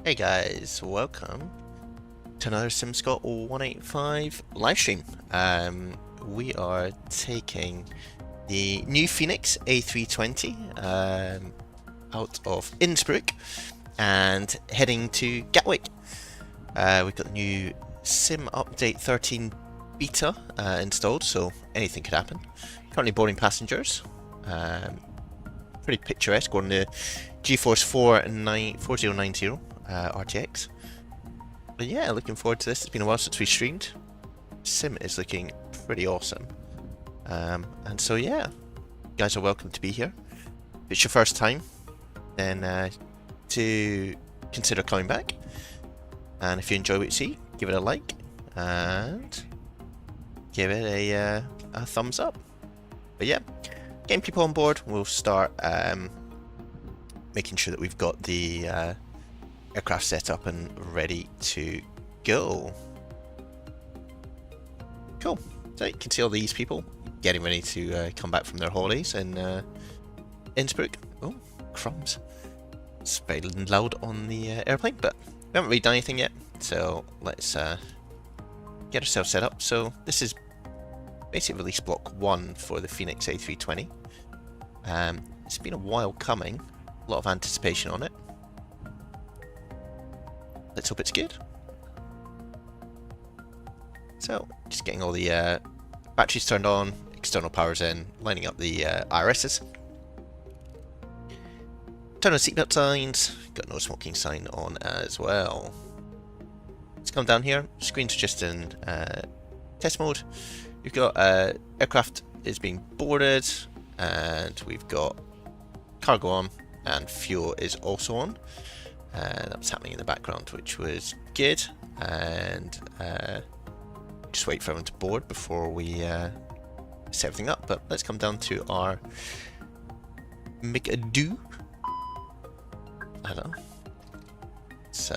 Hey guys, welcome to another SimScott185 livestream. We are taking the new Fenix A320 out of Innsbruck and heading to Gatwick. We've got the new Sim Update 13 beta installed, so anything could happen. Currently boarding passengers. Pretty picturesque on the GeForce 4090 RTX. But yeah, looking forward to this. It's been a while since we streamed. Sim is looking pretty awesome. And so yeah, you guys are welcome to be here. If it's your first time, then to consider coming back. And if you enjoy what you see, give it a like and give it a thumbs up. But yeah, getting people on board, we'll start making sure that we've got the aircraft set up and ready to go. Cool. So you can see all these people getting ready to come back from their holidays in Innsbruck. Oh, crumbs. It's very loud on the airplane, but we haven't really done anything yet. So let's get ourselves set up. So this is basically release block 1 for the Fenix A320. It's been a while coming. A lot of anticipation on it. Let's hope it's good. So, just getting all the batteries turned on, external powers in, lining up the IRSs. Turn on seatbelt signs, got no smoking sign on as well. Let's come down here, screens are just in test mode. We've got aircraft is being boarded, and we've got cargo on, and fuel is also on. That was happening in the background, which was good. And just wait for everyone to board before we set everything up. But let's come down to our make a do. I don't know. Let's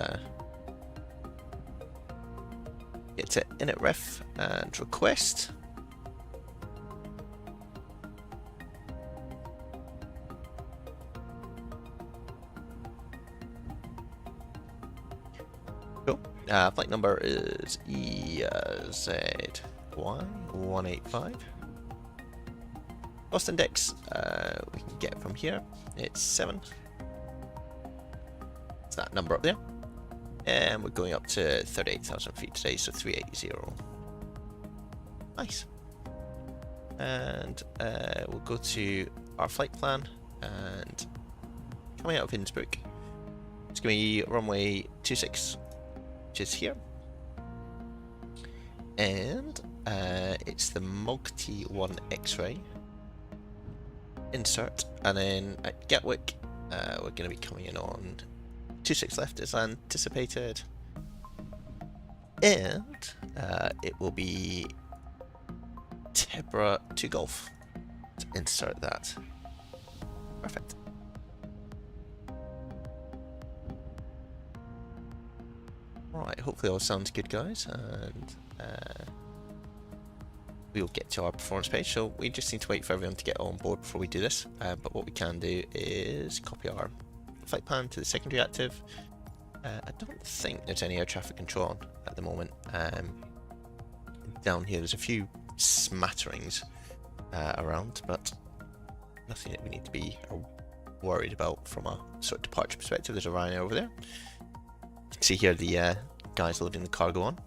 get to init ref and request. Flight number is EZY185. Cost index, we can get from here. It's 7. It's that number up there. And we're going up to 38,000 feet today, so 380. Nice. And we'll go to our flight plan, and coming out of Innsbruck, it's going to be runway 26. Which is here, and it's the multi-1 X-ray insert, and then at Gatwick we're going to be coming in on 26 left as anticipated, and it will be Tebra to Golf to insert that. Perfect. Right, hopefully all sounds good, guys, and we'll get to our performance page. So we just need to wait for everyone to get on board before we do this, but what we can do is copy our flight plan to the secondary active. I don't think there's any air traffic control on at the moment. Down here there's a few smatterings around, but nothing that we need to be worried about from a sort of departure perspective. There's a Ryanair over there. You can see here the guys loading the cargo on.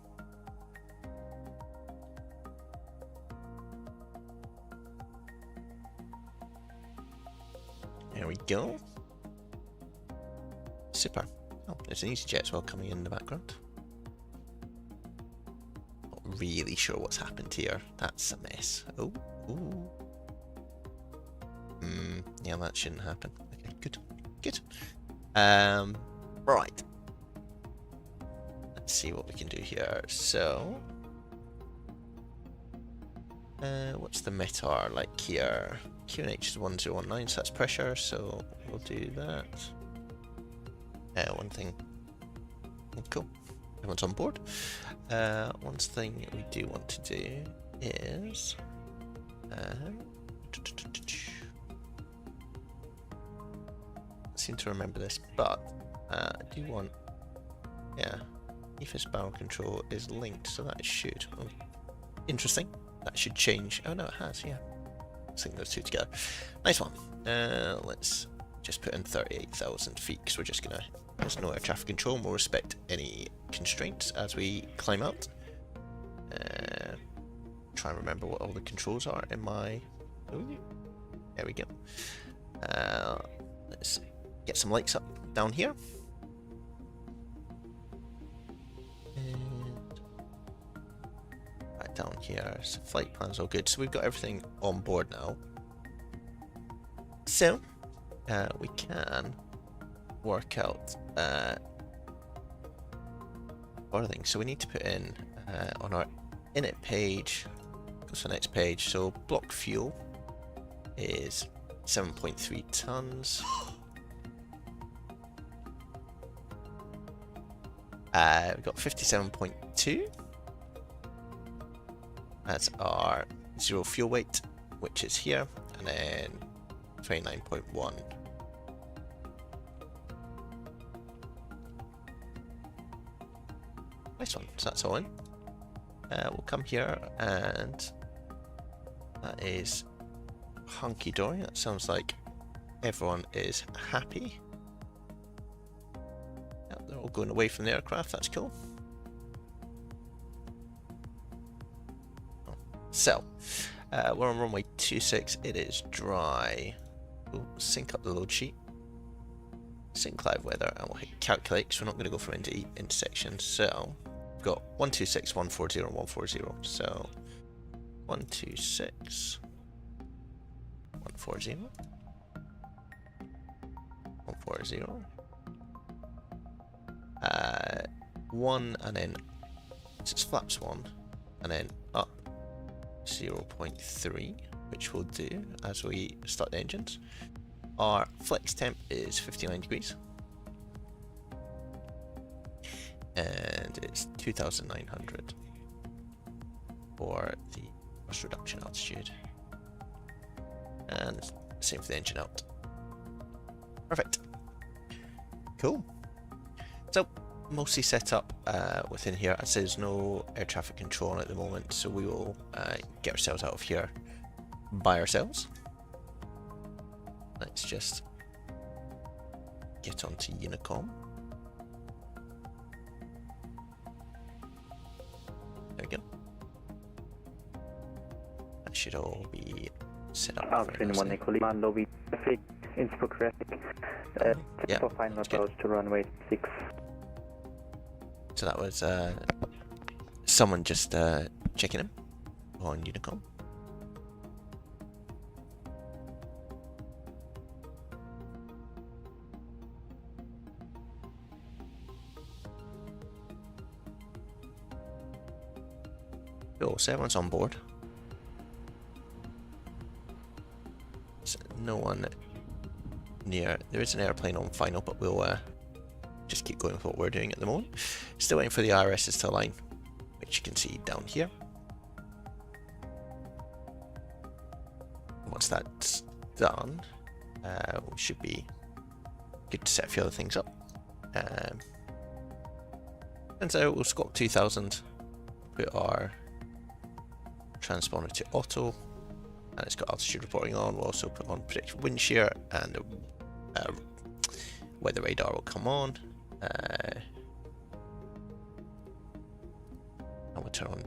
There we go. Super. Oh, there's an EasyJet as well coming in the background. Not really sure what's happened here. That's a mess. Oh, ooh. Yeah, that shouldn't happen. Okay, good, good. Right. Let's see what we can do here. So, what's the METAR like here? QNH is 1019, so that's pressure, so we'll do that. One thing. Cool. Everyone's on board. One thing we do want to do is seem to remember this, but I do want Yeah, EFIS barrel control is linked, so that should. Oh, interesting. That should change. Oh no, it has. Yeah. Let's link those two together. Nice one. Let's just put in 38,000 feet because we're just gonna. There's no air traffic control. We'll respect any constraints as we climb out. Try and remember what all the controls are in my. Ooh, there we go. Let's get some lights up down here. And right down here, so flight plan's all good. So we've got everything on board now. So we can work out other things. So we need to put in on our init page. Go to the next page. So block fuel is 7.3 tons. We've got 57.2 as our zero fuel weight, which is here, and then 29.1. Nice one. So that's all in. We'll come here, and that is hunky dory. That sounds like everyone is happy. Yep, they're all going away from the aircraft. That's cool. So we're on runway 26. It is dry. We'll sync up the load sheet. Sync cloud weather, and we'll hit calculate because we're not going to go from intersection. So we've got 126, 140, and 140. So 126, 140, 140. 1 and then it's flaps 1 and then up 0.3, which we'll do as we start the engines. Our flex temp is 59 degrees and it's 2,900 for the thrust reduction altitude, and same for the engine out. Perfect. Cool. So mostly set up within here. As there's no air traffic control at the moment, so we will get ourselves out of here by ourselves. Let's just get onto Unicom. There we go. That should all be set up. Lobby traffic, Innsbruck traffic. Yeah, for final approach to runway 6. So that was someone just checking in on Unicom. Cool, so everyone's on board. So no one near. There is an airplane on final, but we'll just keep going with what we're doing at the moment. Still waiting for the IRSs to align, which you can see down here. Once that's done, we should be good to set a few other things up. And so we'll squawk 2000, put our transponder to auto, and it's got altitude reporting on. We'll also put on predicted wind shear, and the weather radar will come on. And we'll turn on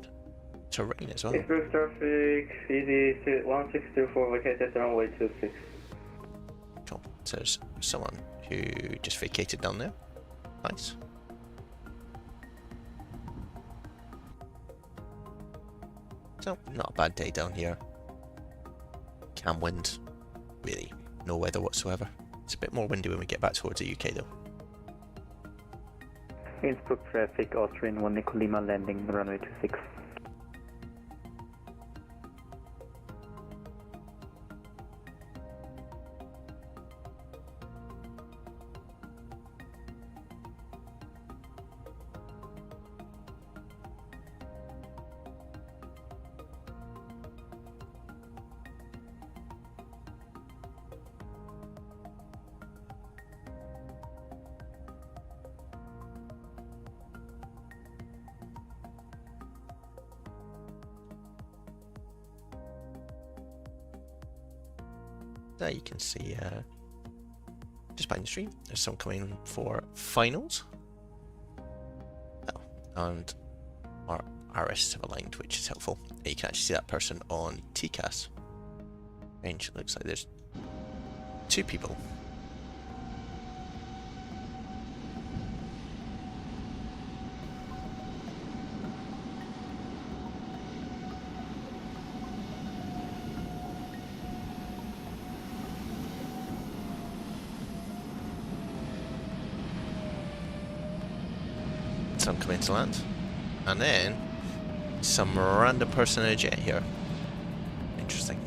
terrain as well. Innsbruck traffic, ED 1604 vacated at runway 26. Cool. So there's someone who just vacated down there. Nice. So, not a bad day down here. Calm wind. Really, no weather whatsoever. It's a bit more windy when we get back towards the UK though. Innsbruck traffic, Austrian 1 Nicolima landing, runway 26. There you can see, just behind the stream, there's someone coming for finals. Oh, and our RS have aligned, which is helpful. You can actually see that person on TCAS. Range, looks like there's 2 people. Some coming to land, and then some random person in a jet here. Interesting.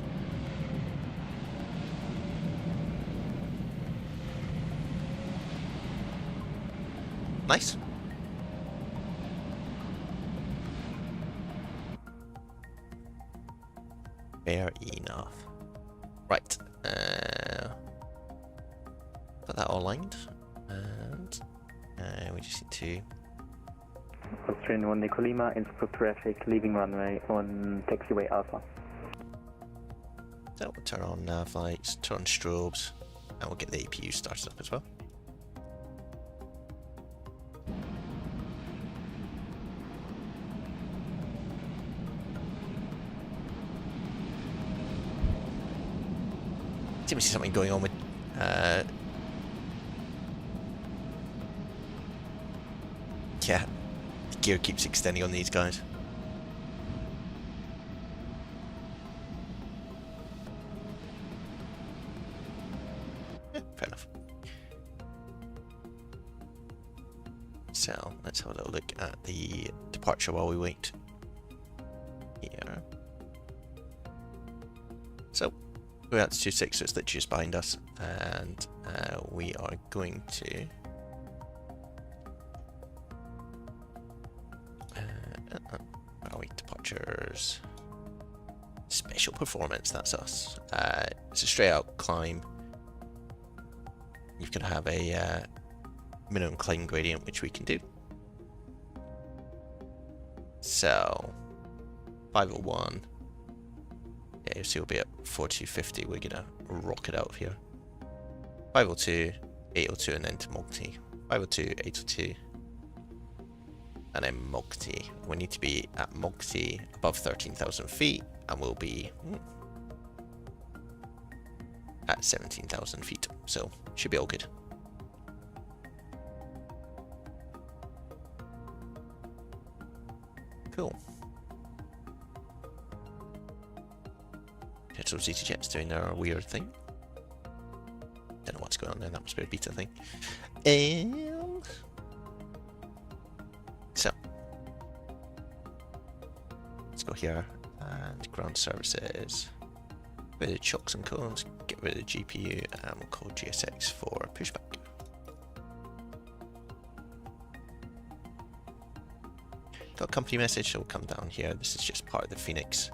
Nice. Fair enough. Right. Got that all lined, and we just need to. Austrian 1 Nicolima, input traffic, leaving runway on taxiway Alpha. So we'll turn on nav lights, turn on strobes, and we'll get the APU started up as well. Seems to see something going on with yeah, the gear keeps extending on these guys. Yeah, fair enough. So let's have a little look at the departure while we wait here. So we're at 26, so it's literally just behind us, and we are going to where are we? Departures, special performance, that's us. It's a straight out climb. You can have a minimum climb gradient, which we can do. So 501. Yeah, so we'll be at 4250. We're gonna rock it out of here. 502, 802, and then to Multi. 502, 802, and then Multi. We need to be at Multi above 13,000 feet, and we'll be at 17,000 feet. So should be all good. Cool. So ZTJet's doing their weird thing. Don't know what's going on there, that must be a beta thing. So let's go here and ground services. Get rid of chocks and cones, get rid of the GPU, and we'll call GSX for pushback. Got a company message, so we'll come down here. This is just part of the Fenix.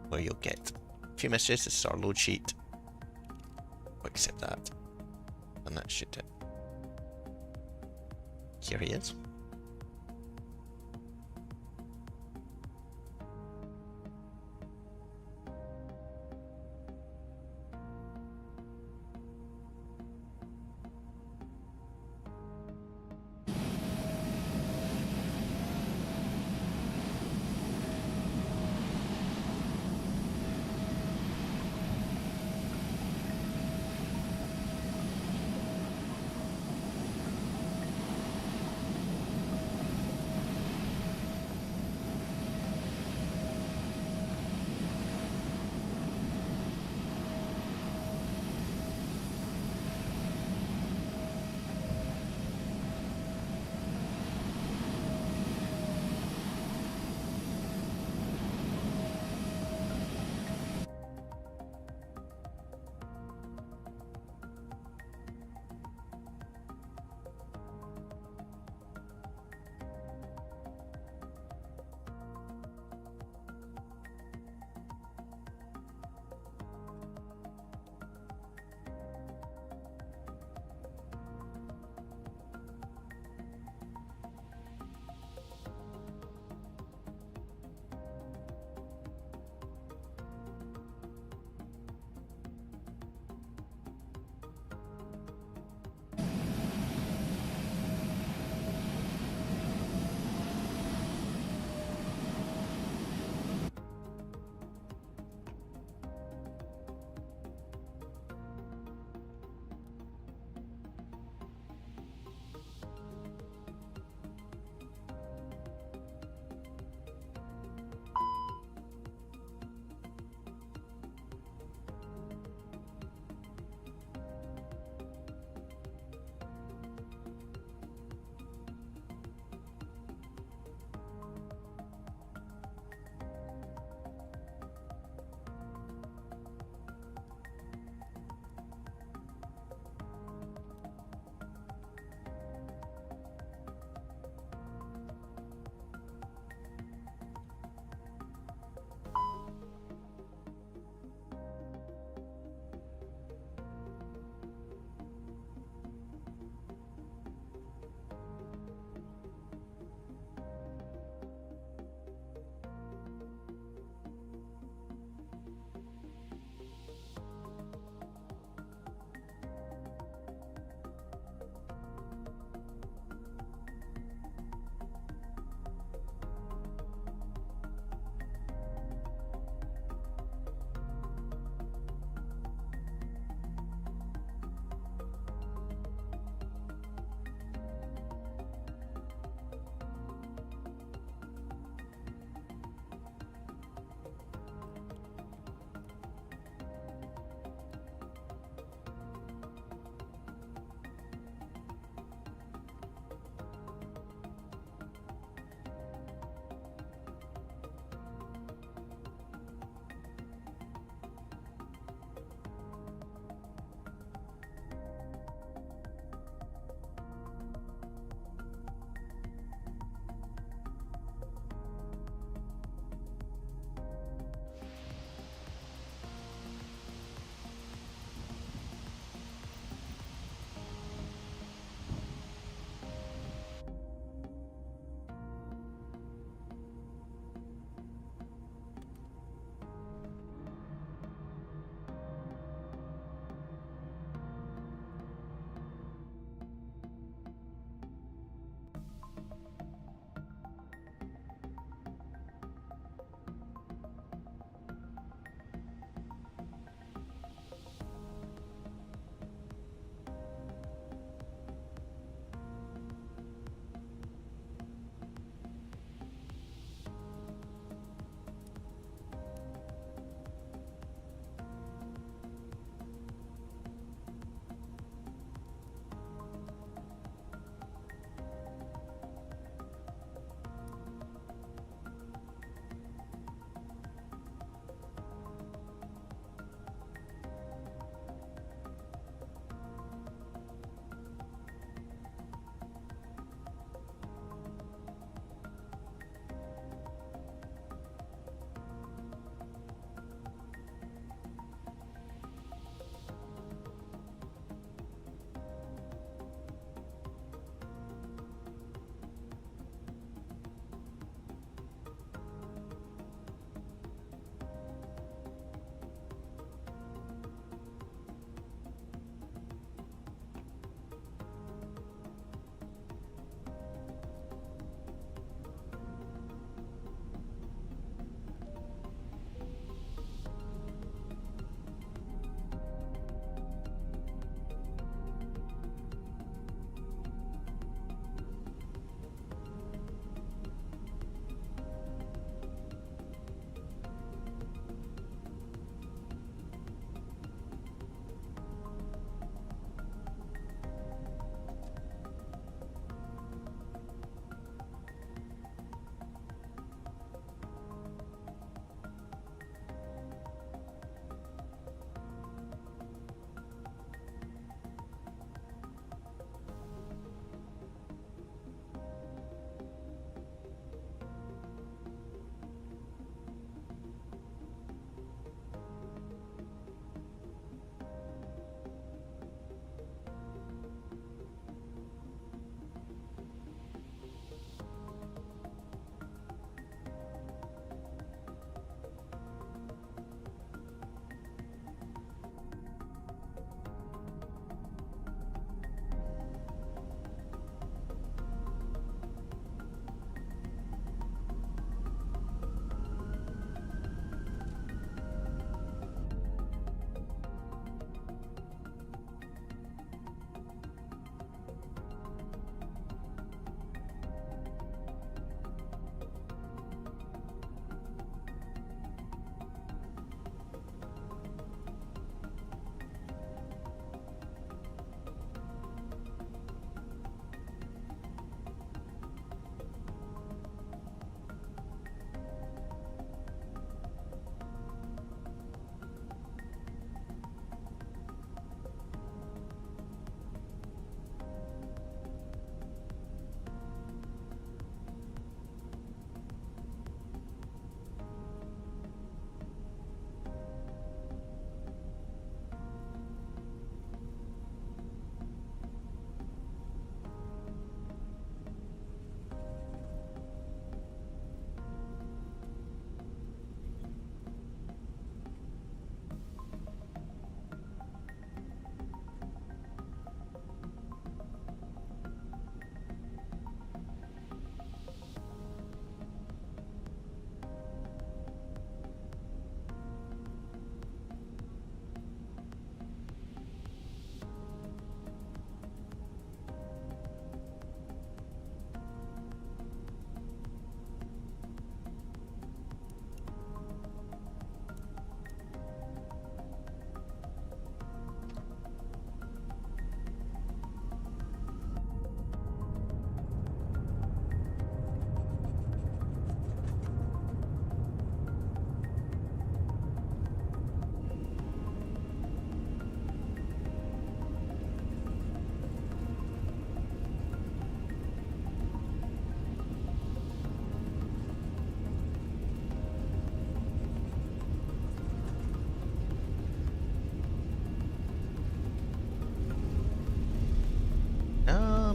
Where you'll get a few messages. This is our load sheet. We'll accept that, and that should do. Here he is.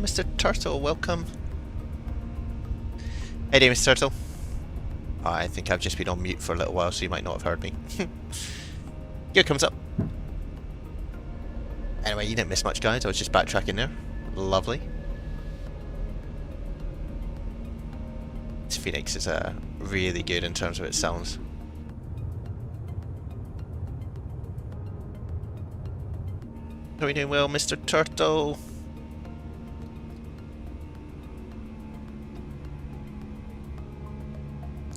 Mr. Turtle, welcome. Hey there, Mr. Turtle. Oh, I think I've just been on mute for a little while, so you might not have heard me. Here comes up. Anyway, you didn't miss much, guys. I was just backtracking there. Lovely. This Fenix is really good in terms of its sounds. How are we doing well, Mr. Turtle?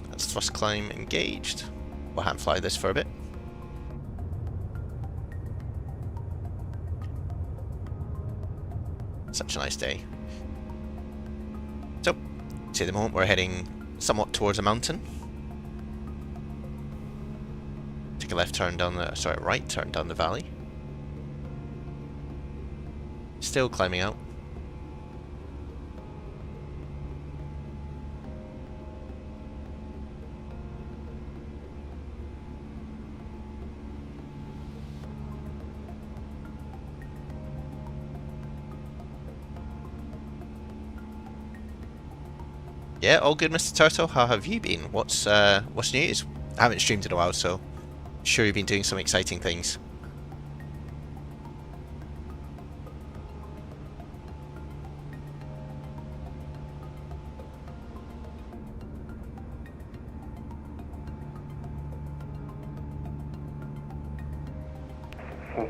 That's thrust climb engaged. We'll hand fly this for a bit. Such a nice day. So, see at the moment we're heading somewhat towards a mountain. Take a left turn down the, sorry, right turn down the valley. Still climbing out. Yeah, all good, Mr. Turtle. How have you been? What's news? I haven't streamed in a while, so I'm sure you've been doing some exciting things.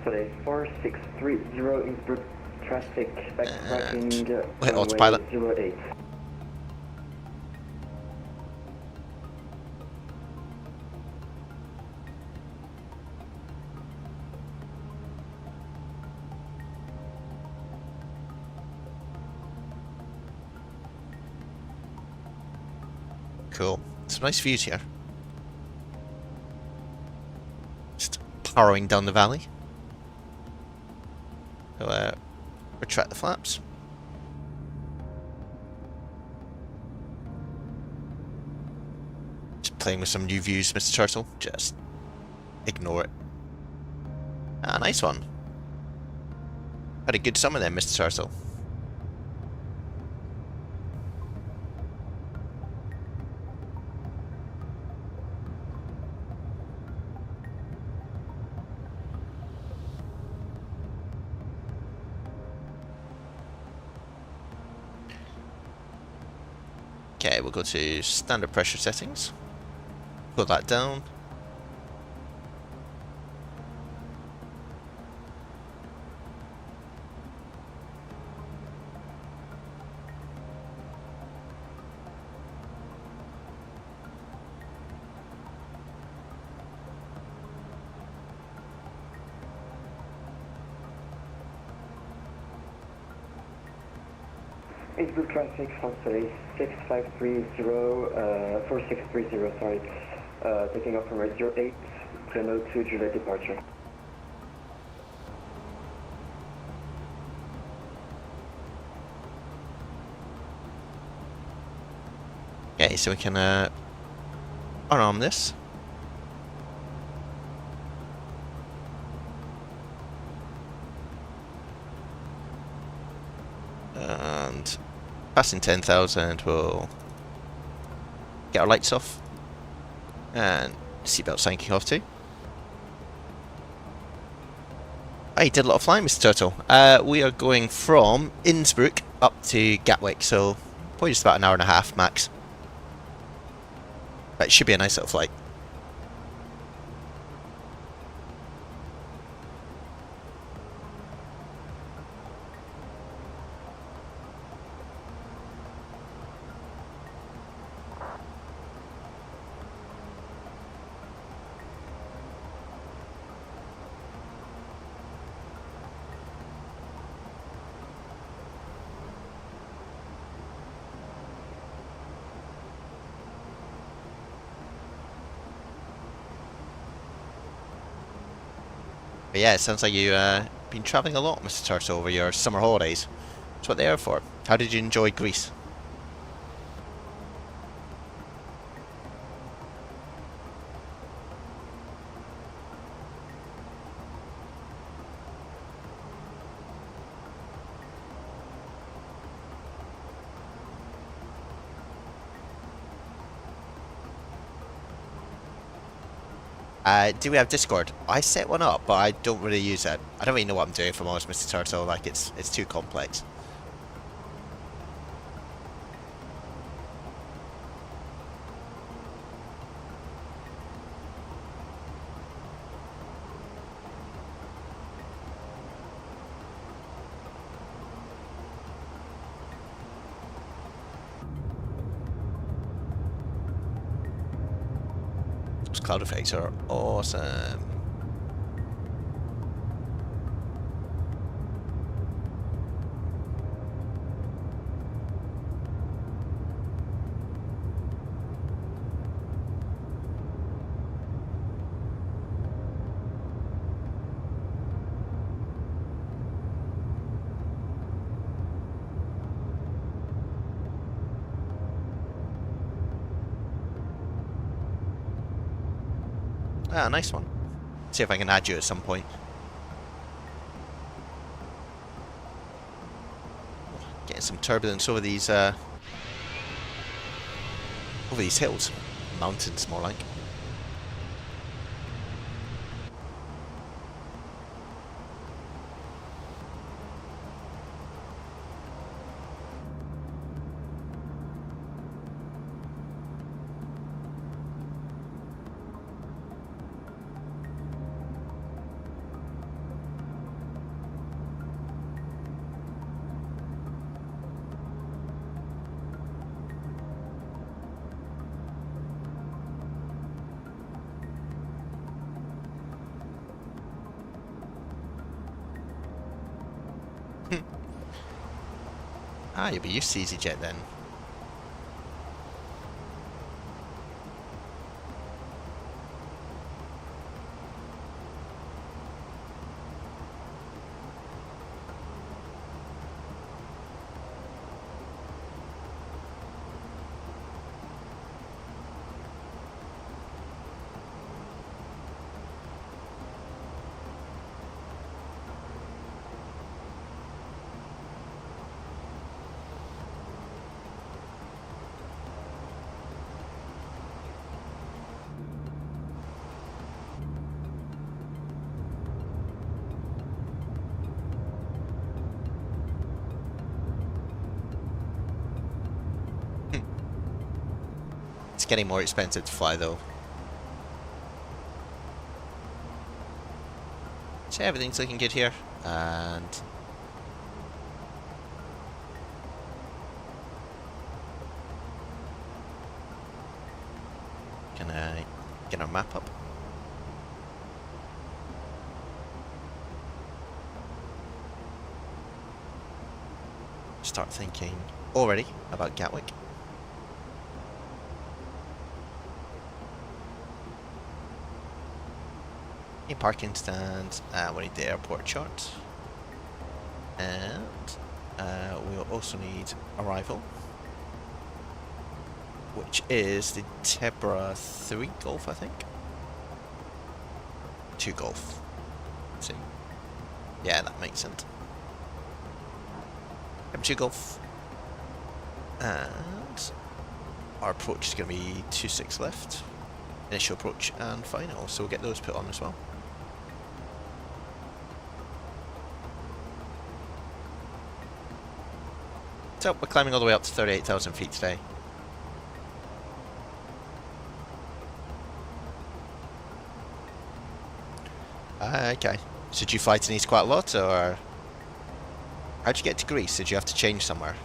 Today 4630 Innsbruck traffic backtracking wait, autopilot. 08. Cool. Some nice views here. Just powering down the valley. So, retract the flaps. Just playing with some new views, Mr. Turtle. Just ignore it. Ah, nice one. Had a good summer then, Mr. Turtle. Okay, we'll go to standard pressure settings. Put that down. Innsbruck traffic from today 4630, sorry. Taking off from right 08, Renault to Juliet departure. Okay, so we can unarm this. And passing 10,000, we'll get our lights off. And seatbelt signing off too. I did a lot of flying, Mr. Turtle. We are going from Innsbruck up to Gatwick, so probably just about an hour and a half max. But it should be a nice little flight. But yeah, it sounds like you've been travelling a lot, Mr. Turtle, over your summer holidays. That's what they are for. How did you enjoy Greece? Do we have Discord? I set one up, but I don't really use it. I don't really know what I'm doing, if I'm honest, Mr. Turtle. Like, it's too complex. Those cloud effects are awesome. Ah, nice one. See if I can add you at some point. Getting some turbulence over these hills. Mountains, more like. Ah, you'll be used to EasyJet then. It's getting more expensive to fly though. So everything's looking good here, and can I get our map up? Start thinking already about Gatwick. A parking stand, we need the airport chart, and we'll also need arrival, which is the Tebra 3 Golf, I think. 2 Golf. See, yeah, that makes sense. Tebra 2 Golf, and our approach is going to be 26 left. Initial approach and final, so we'll get those put on as well. So we're climbing all the way up to 38,000 feet today. Okay. So did you fly to Nice quite a lot, or how'd you get to Greece? Did you have to change somewhere?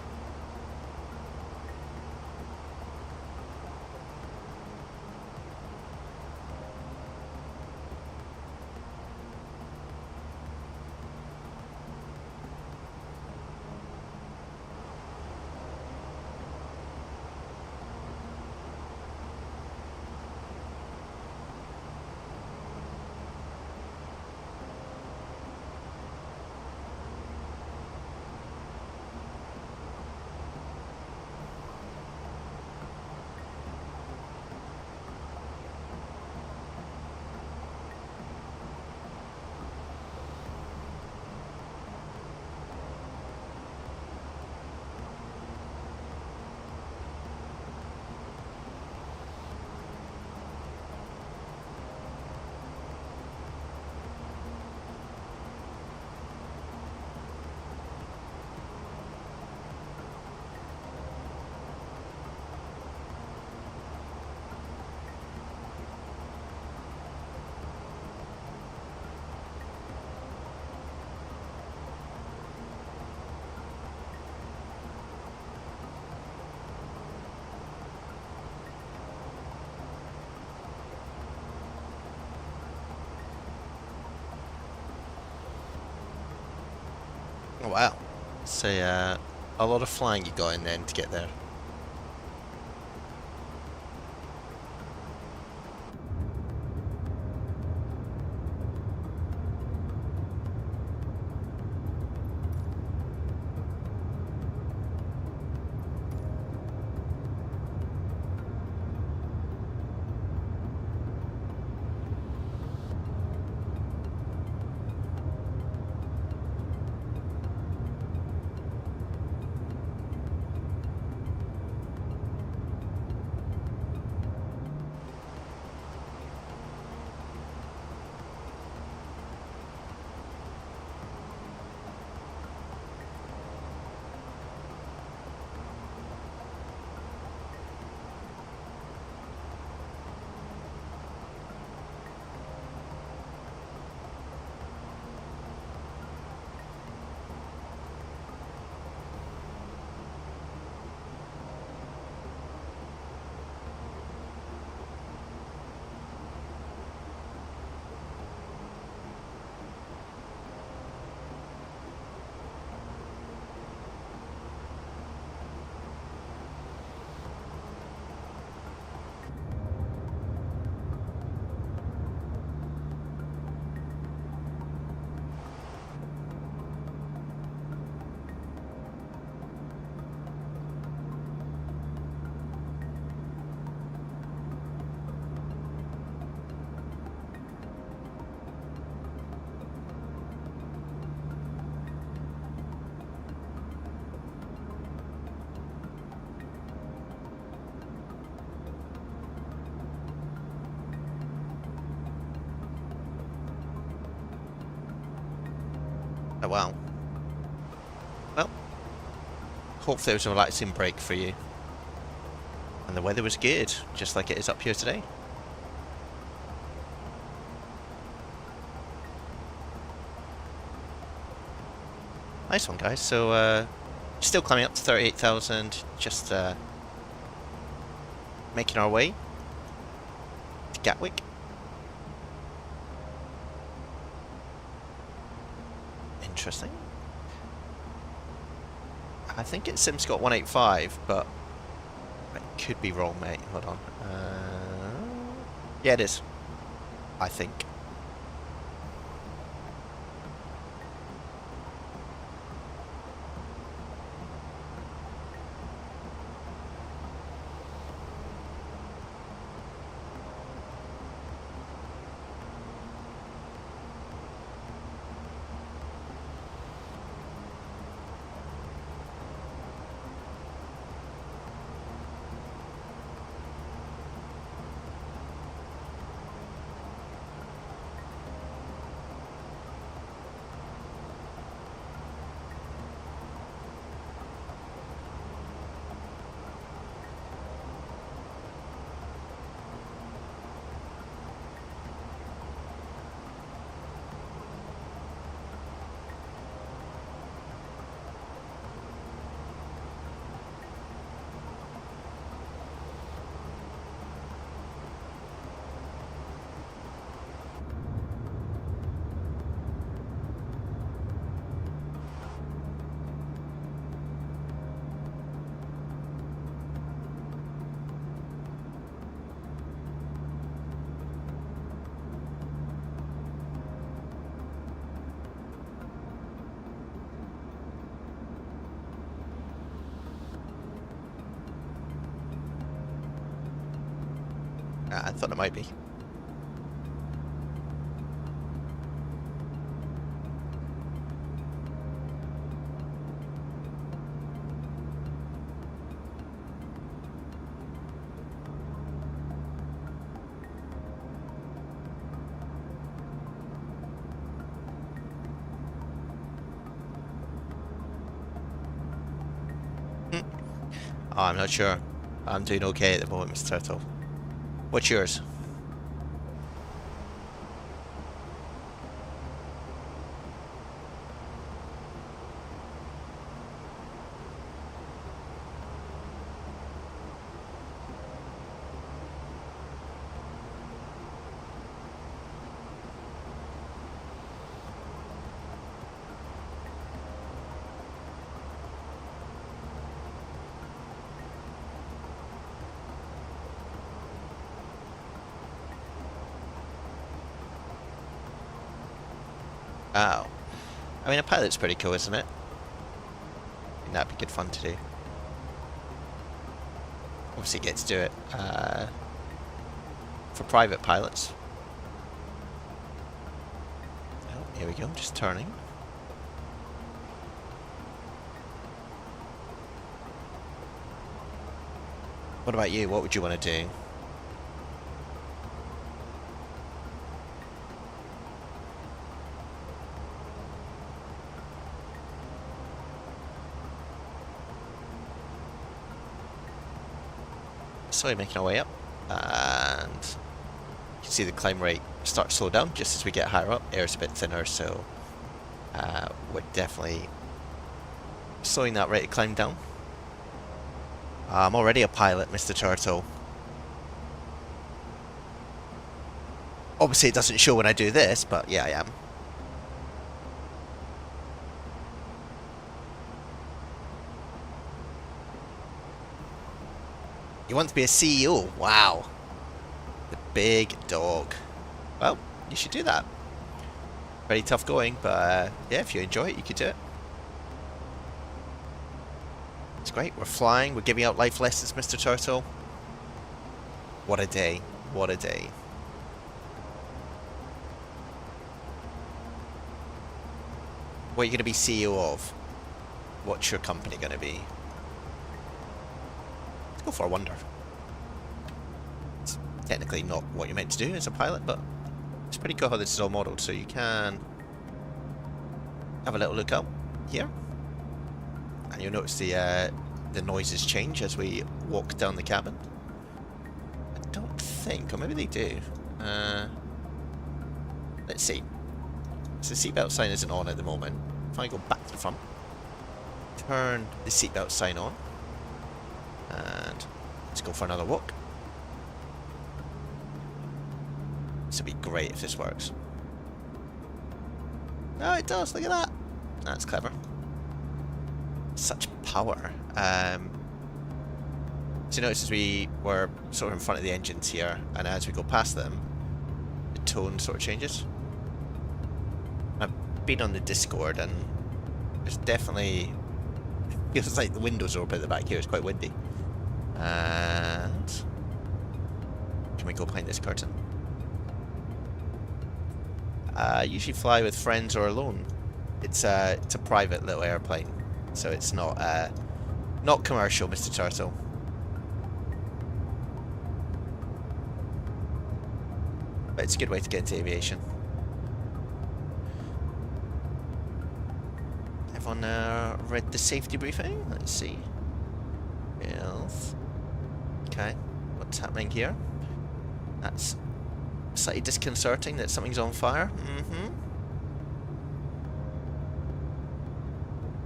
Oh, wow. So, a lot of flying you got in then to get there. Oh, wow. Well, hopefully it was a relaxing break for you. And the weather was good, just like it is up here today. Nice one, guys. So, still climbing up to 38,000, just making our way to Gatwick. Interesting. I think it's SimScott 185, but I could be wrong, mate. Hold on. Yeah, it is. I think. I thought it might be. Oh, I'm not sure. I'm doing okay at the moment, Mr. Turtle. What's yours? Oh. I mean, a pilot's pretty cool, isn't it? That'd be good fun to do. Obviously get to do it for private pilots. Oh, here we go, just turning. What about you? What would you want to do? Slowly making our way up, and you can see the climb rate start to slow down just as we get higher up. Air's a bit thinner, so we're definitely slowing that rate of climb down. I'm already a pilot, Mr. Turtle. Obviously it doesn't show when I do this, but yeah, I am. You want to be a CEO? Wow. The big dog. Well, you should do that. Very tough going, but yeah, if you enjoy it, you could do it. It's great. We're flying. We're giving out life lessons, Mr. Turtle. What a day. What a day. What are you going to be CEO of? What's your company going to be? Let's go for a wonder. It's technically not what you're meant to do as a pilot, but it's pretty cool how this is all modelled, so you can have a little look out here. And you'll notice the noises change as we walk down the cabin. I don't think, or maybe they do. Let's see. So the seatbelt sign isn't on at the moment. If I go back to the front, turn the seatbelt sign on, and let's go for another walk. This would be great if this works. Oh, it does, look at that. That's clever. Such power. So notice as we were sort of in front of the engines here, and as we go past them, the tone sort of changes. I've been on the Discord, and there's definitely feels like the windows are open at the back here. It's quite windy. And can we go behind this curtain? Usually fly with friends or alone. It's a private little airplane, so it's not commercial, Mr. Turtle. But it's a good way to get into aviation. Everyone read the safety briefing? Let's see. Health. Okay, what's happening here? That's slightly disconcerting that something's on fire.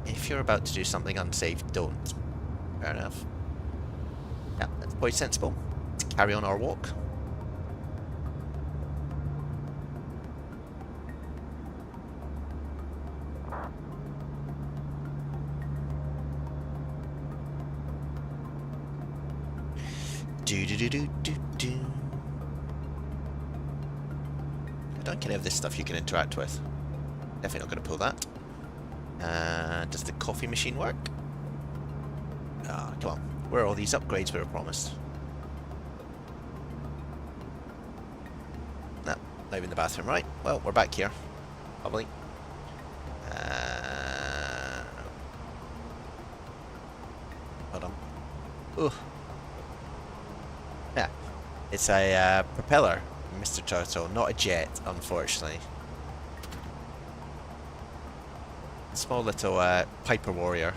If you're about to do something unsafe, don't. Fair enough. Yeah, that's quite sensible. Let's carry on our walk. Do. I don't care if this stuff you can interact with. Definitely not going to pull that. Does the coffee machine work? Ah, come on. Where are all these upgrades we were promised? No, not even the bathroom. Right, well, we're back here. Probably. Hold on. Ooh. Yeah. It's a propeller, Mr. Turtle, not a jet, unfortunately. Small little Piper Warrior.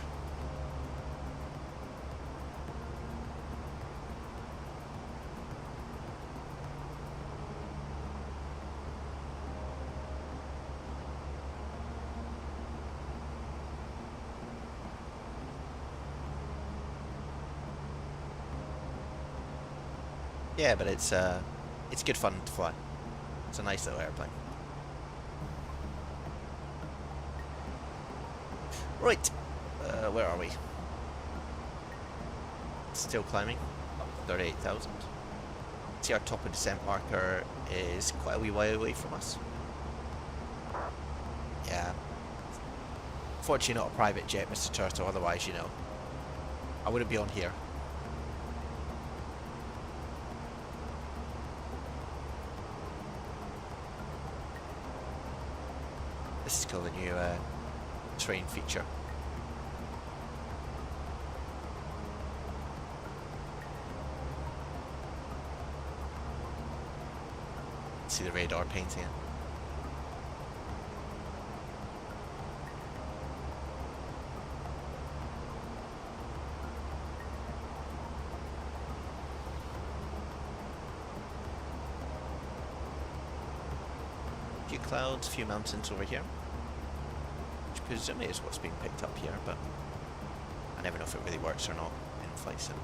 Yeah, but it's good fun to fly. It's a nice little airplane. Right, where are we? Still climbing, up to 38,000. See, our top of descent marker is quite a wee way away from us. Yeah. Fortunately not a private jet, Mr. Turtle, otherwise, you know, I wouldn't be on here. This is called the new train feature. See the radar painting it. A few clouds, a few mountains over here, which presumably is what's being picked up here, but I never know if it really works or not in flight sim.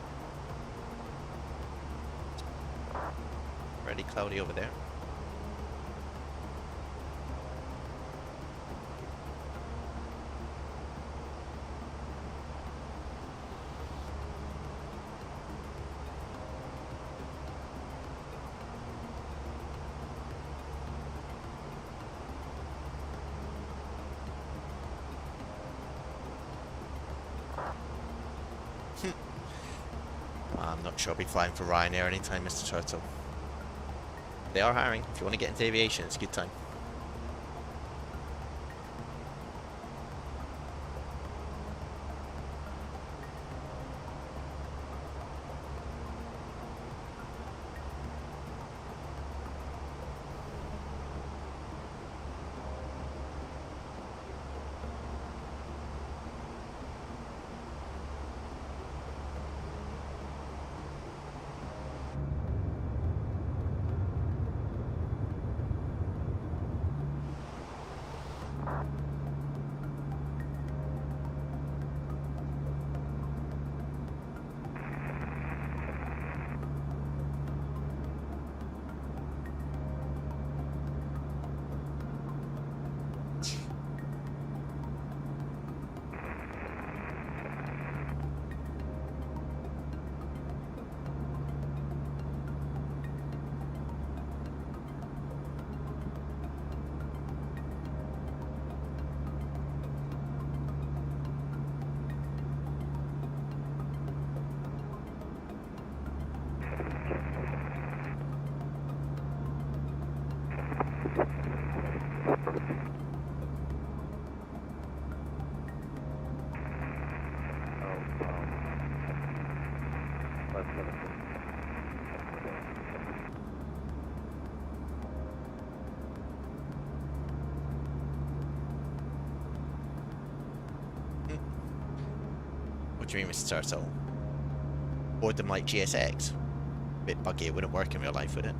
Already cloudy over there. I'm not sure I'll be flying for Ryanair anytime, Mr. Turtle. They are hiring. If you want to get into aviation, it's a good time. What do you mean, Mr. Turtle? Board them like GSX? Bit buggy, it wouldn't work in real life, would it?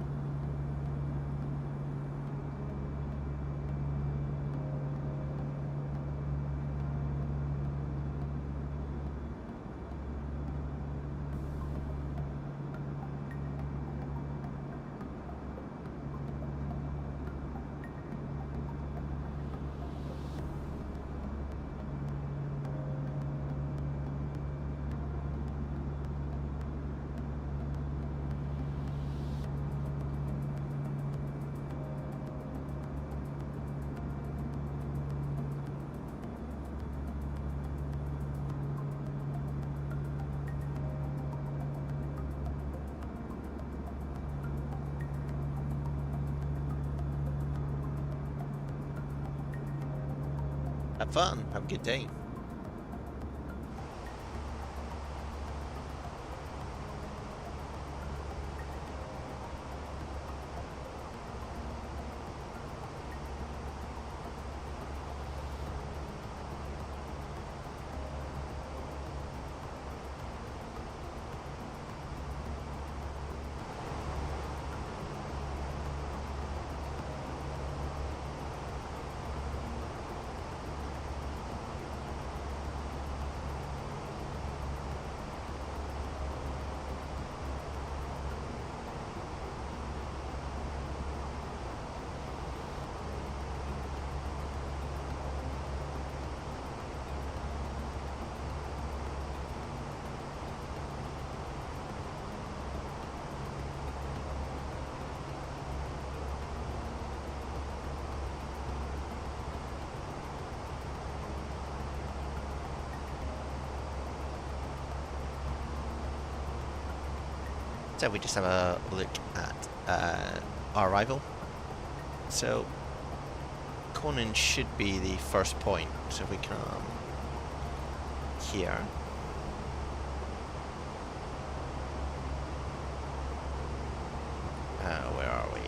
Have fun. Have a good day. So we just have a look at our arrival. So Conan should be the first point. So if we come here. Where are we?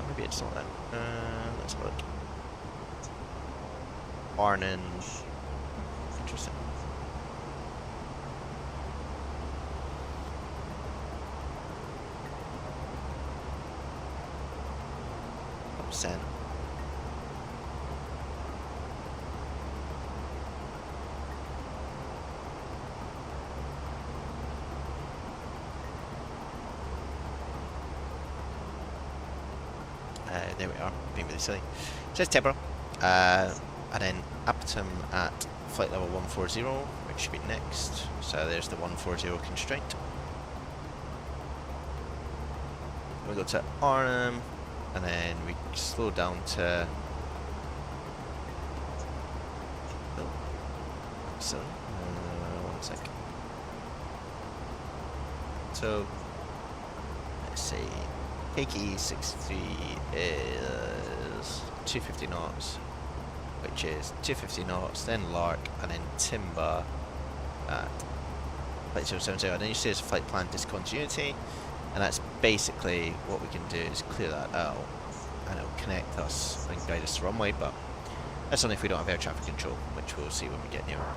Maybe it's not that. Let's look. Arnon. Interesting. Upset. There we are, being really silly. So it's Tebra, and then Aptum at flight level 140, which should be next. So there's the 140 constraint. We go to Arnhem, and then we slow down to. Oh, so 1 sec. So let's see. KE63 is 250 knots, which is 250 knots, then Lark, and then Timber at flight 070. And then you see there's a flight plan discontinuity, and that's basically what we can do is clear that out, and it'll connect us and guide us to runway, but that's only if we don't have air traffic control, which we'll see when we get nearer.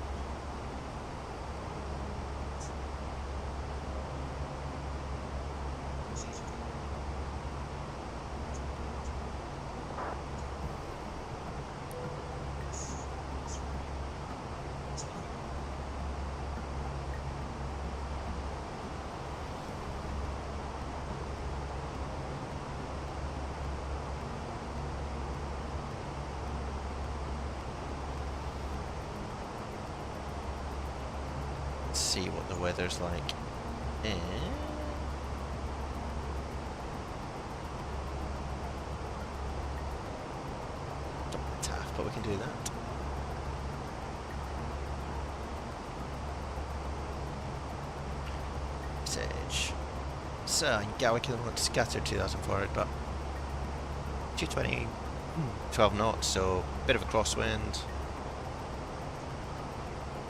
See what the weather's like. Not tough, but we can do that. Message. So, Gatwick kilometer scattered 2,400, but 220, 12 knots, so bit of a crosswind.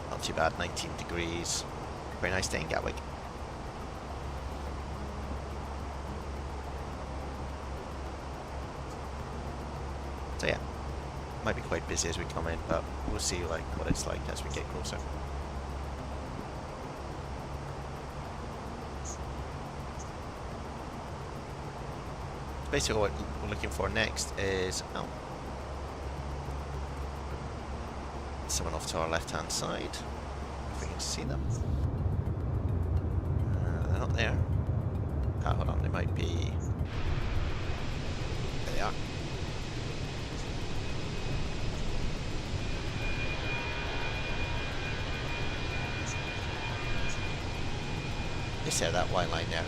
Not too bad, 19 degrees. Very nice day in Gatwick. So yeah, might be quite busy as we come in, but we'll see like what it's like as we get closer. Basically what we're looking for next is someone off to our left hand side, if we can see them. They're not there. Ah, hold on, they might be. There they are. Just there, that white line there.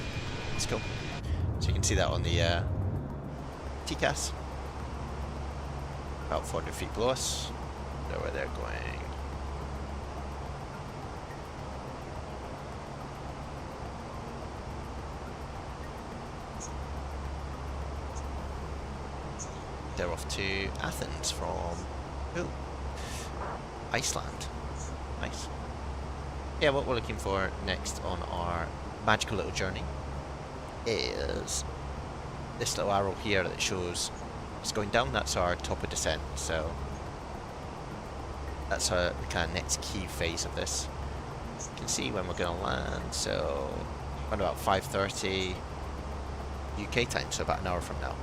Let's go. So you can see that on the TCAS. About 400 feet below us. Know where they're going. They're off to Athens from Iceland. Nice. Yeah, what we're looking for next on our magical little journey is this little arrow here that shows it's going down. That's our top of descent. So that's the kind of next key phase of this. You can see when we're going to land, so around about 5:30 UK time, so about an hour from now.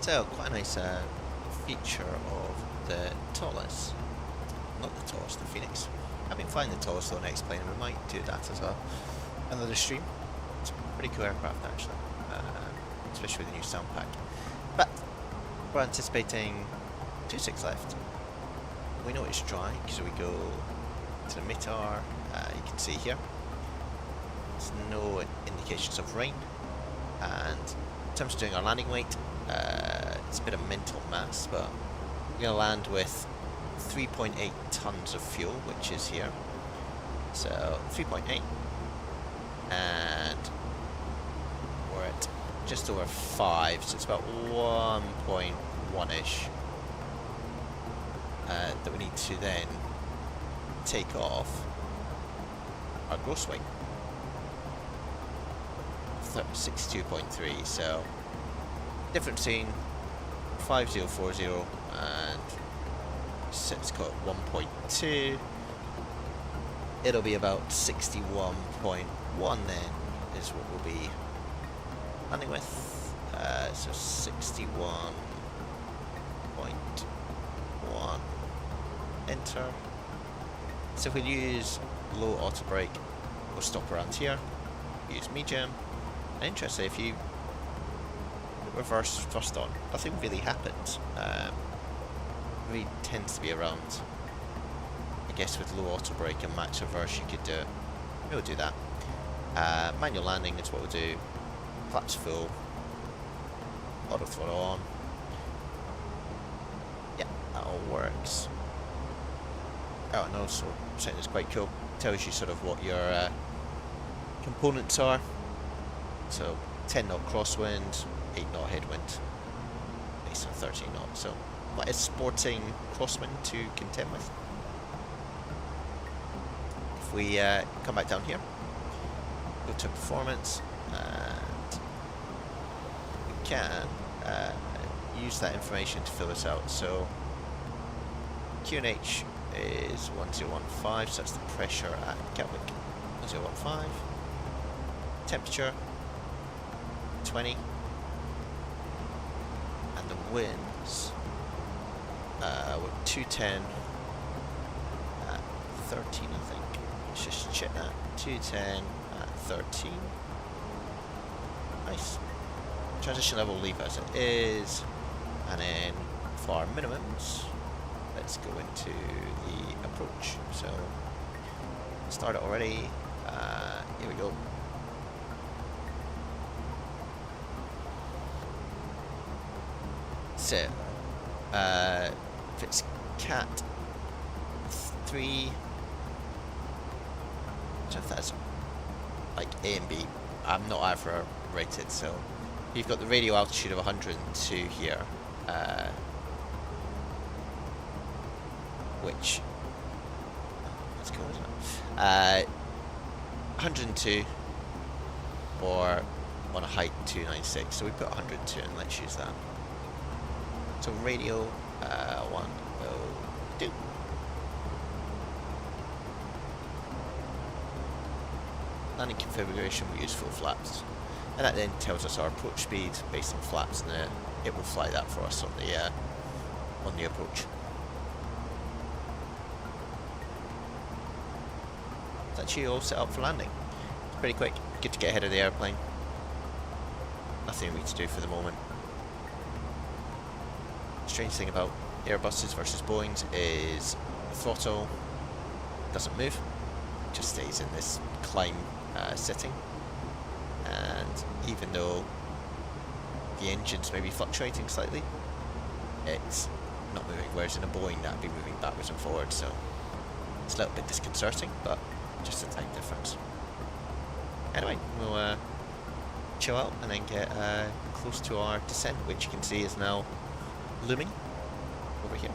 So, quite a nice feature of the tallest, not the tallest, the Phoenix. I've been flying the tallest on X-Plane, and we might do that as another stream. It's a pretty cool aircraft actually, especially with the new sound pack. But we're anticipating 2.6 left. We know it's dry because we go to the METAR. You can see here there's no indications of rain, and in terms of doing our landing weight, it's a bit of mental maths, but we're going to land with 3.8 tons of fuel, which is here. So 3.8, and we're at just over 5, so it's about 1.1-ish that we need to then take off our gross weight. 62.3, so difference between 5040 and let's call it 1.2. It'll be about 61.1 then is what we'll be landing with. So 61.1, enter. So if we use low auto brake, we'll stop around here. Use medium. And interesting, if you reverse thrust on, nothing really happens. Really tends to be around, I guess with low auto brake and max reverse you could do it. We'll do that. Manual landing is what we'll do. Flaps full. Auto throttle on. Yeah, that all works. Oh, and also something that's quite cool. Tells you sort of what your components are. So 10 knot crosswind, 8 knot headwind, based on 13 knot. So quite a sporting crosswind to contend with. If we come back down here, go to performance, and we can use that information to fill this out. So QNH is 1015, so that's the pressure at CAPELLIX. 1015. Temperature 20, and the winds were 210 at 13, I think. Let's just check that. 210 at 13. Nice. Transition level leave as it is, and then for our minimums, let's go into the approach. So start it already. Here we go. So, if it's Cat 3, I don't know if that's like A and B. I'm not AVRA rated, so you've got the radio altitude of 102 here, which let's go, isn't it? 102, or on a height 296. So we put 102, and let's use that. So radio 1 will do. Landing configuration, we use full flaps, and that then tells us our approach speed based on flaps, and it will fly that for us on the approach. It's actually all set up for landing. It's pretty quick. Good to get ahead of the airplane. Nothing we need to do for the moment. Strange thing about Airbuses versus Boeings is the throttle doesn't move, it just stays in this climb setting, and even though the engines may be fluctuating slightly, it's not moving, whereas in a Boeing that would be moving backwards and forwards, so it's a little bit disconcerting, but just a tiny difference. Anyway, we'll chill out and then get close to our descent, which you can see is now looming over here.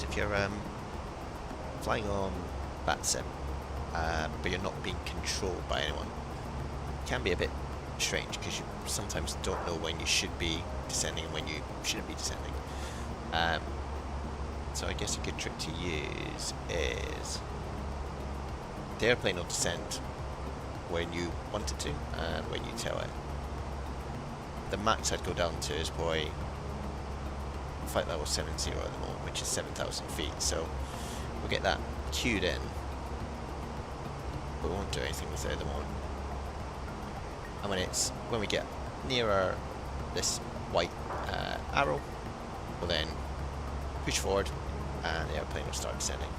if you're flying on vatsim, but you're not being controlled by anyone, it can be a bit strange because you sometimes don't know when you should be descending and when you shouldn't be descending. So I guess a good trick to use is the airplane will descend when you want it to and when you tell it. The max I'd go down to is probably flight level 70 at the moment, which is 7,000 feet. So we'll get that queued in, but we won't do anything with it at the moment. And when we get nearer this white arrow, we'll then push forward and the airplane will start descending.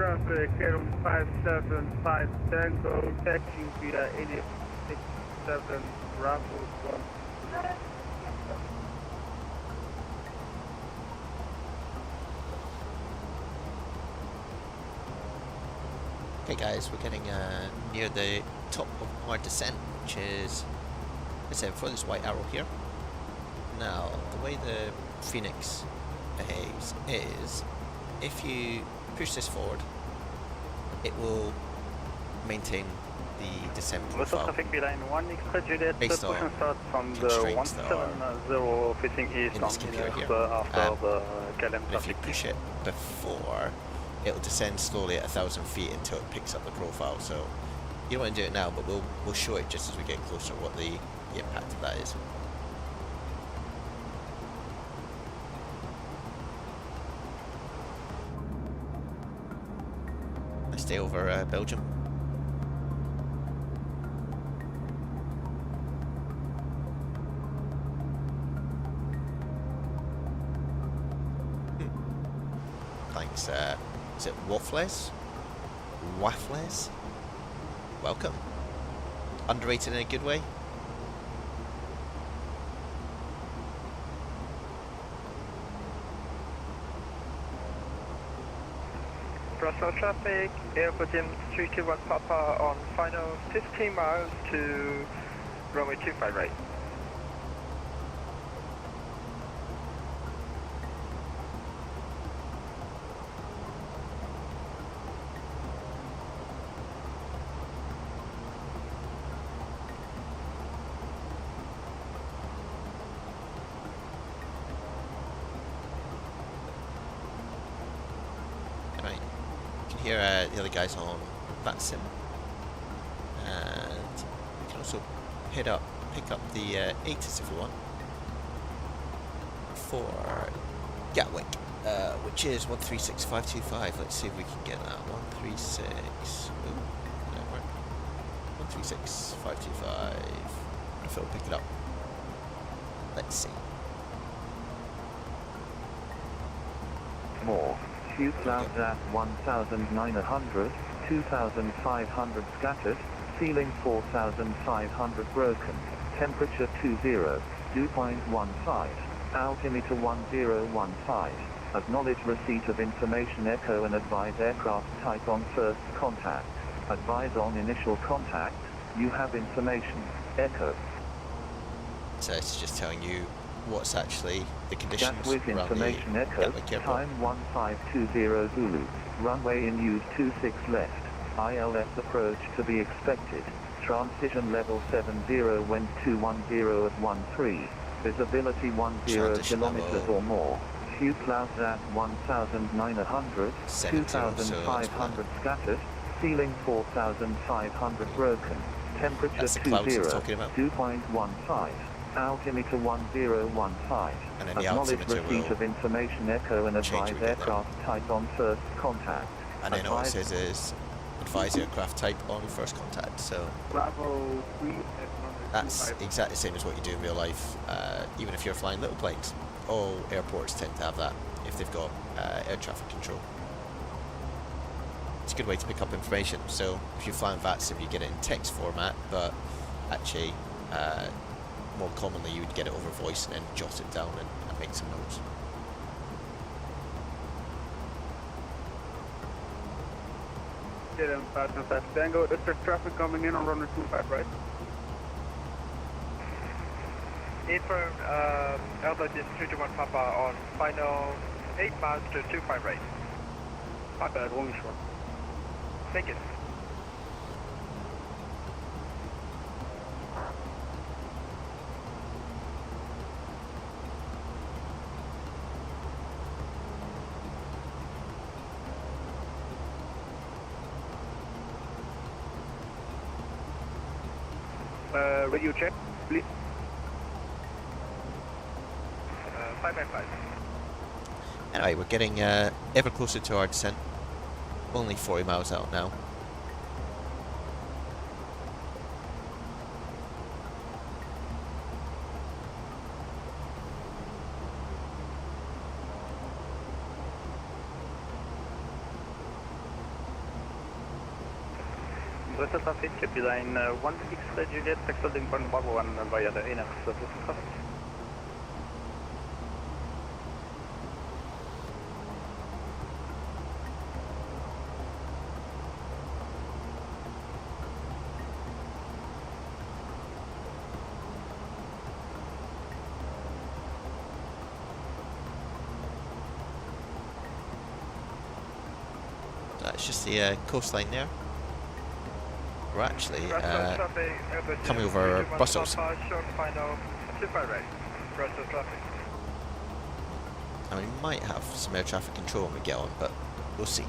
traffic, Air 575 Tango, taxiing via 867 Raptor 1. Okay guys, we're getting near the top of our descent, which is, as I said before, this white arrow here. Now, the way the Fenix behaves is, if you push this forward, it will maintain the descent profile traffic behind 1 extra Juliet, based on start from the constraints that are 170 facing east in this computer here. after the KLM But if you push it before, it'll descend slowly at 1,000 feet until it picks up the profile. So you don't want to do it now, but we'll show it just as we get closer what the impact of that is. I stay over Belgium. Thanks, is it Waffles? Waffles? Welcome. Underrated in a good way? Brussels traffic, Airport 321 Papa on final 15 miles to runway 25 right. Right. You can hear the other guys on vatsim, and you can also pick up the ATIS if you want for Gatwick, which is 136525. Let's see if we can get that. 136. Ooh, that work. 136525. I wonder if it'll pick it up. Let's see. More. Few clouds at 1,900, 2,500 scattered, ceiling 4,500 broken, temperature 20, dew point 15, altimeter 1015, acknowledge receipt of information echo and advise aircraft type on first contact, advise on initial contact, you have information, echo. So it's just telling you what's actually the conditions Gatwick around information the echo, Gatwick airport. time 1520 Zulu, runway in use 26 left, ILS approach to be expected, transition level 70 wind 210 at 13, visibility 10 Transition kilometers level. or more, few clouds at 1,900, 70, so 2,500 scattered, ceiling 4,500 broken, temperature That's the clouds it's 20, talking about. dew point 15, altimeter 1015, And then the acknowledge altimeter receipt will of information echo and change advise when we get there. aircraft type on first contact. And then all it Advise says is advise aircraft type on first contact. So Bravo 3 that's exactly the same as what you do in real life, even if you're flying little planes. All airports tend to have that if they've got air traffic control. It's a good way to pick up information. So if you're flying vatsim, you get it in text format, but actually more commonly you would get it over voice and then jot it down and make some notes. KLM 575 Tango, is there traffic coming in on runway 25 right? Infirm, altitude 321 Papa on final 8 miles to 25 right. Not bad, only short. Thank you. Radio check, please. 595. Anyway, we're getting ever closer to our descent. Only 40 miles out now. Bristol traffic, Captain 16 Juliet, taxi holding point Bravo 1 via the inner Bristol traffic. That's just the coastline there. We're actually coming over Brussels. Short final 25 right. Brussels traffic. And we might have some air traffic control when we get on, but we'll see.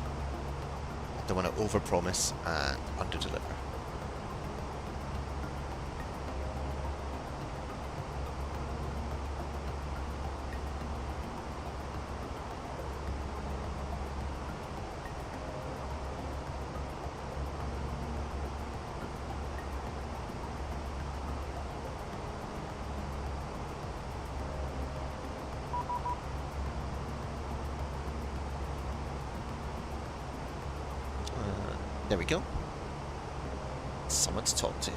Don't want to overpromise and underdeliver. There we go. Someone to talk to.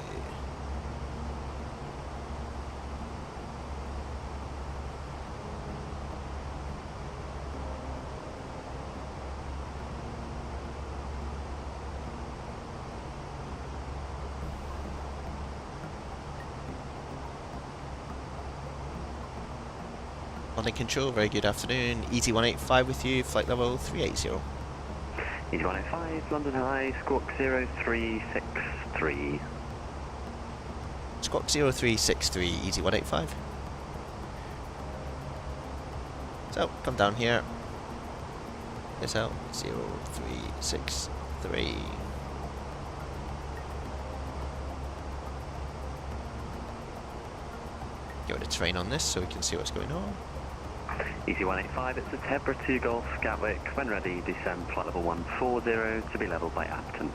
London Control, very good afternoon. Easy 185 with you, flight level 380. Easy 105, London High, Squawk 0363. Squawk 0363, Easy 185. So, come down here. This out, 0363. Go to train on this so we can see what's going on. Easy 185, it's a Tebra 2 Golf Gatwick. When ready, descend flight level 140 to be levelled by Apton.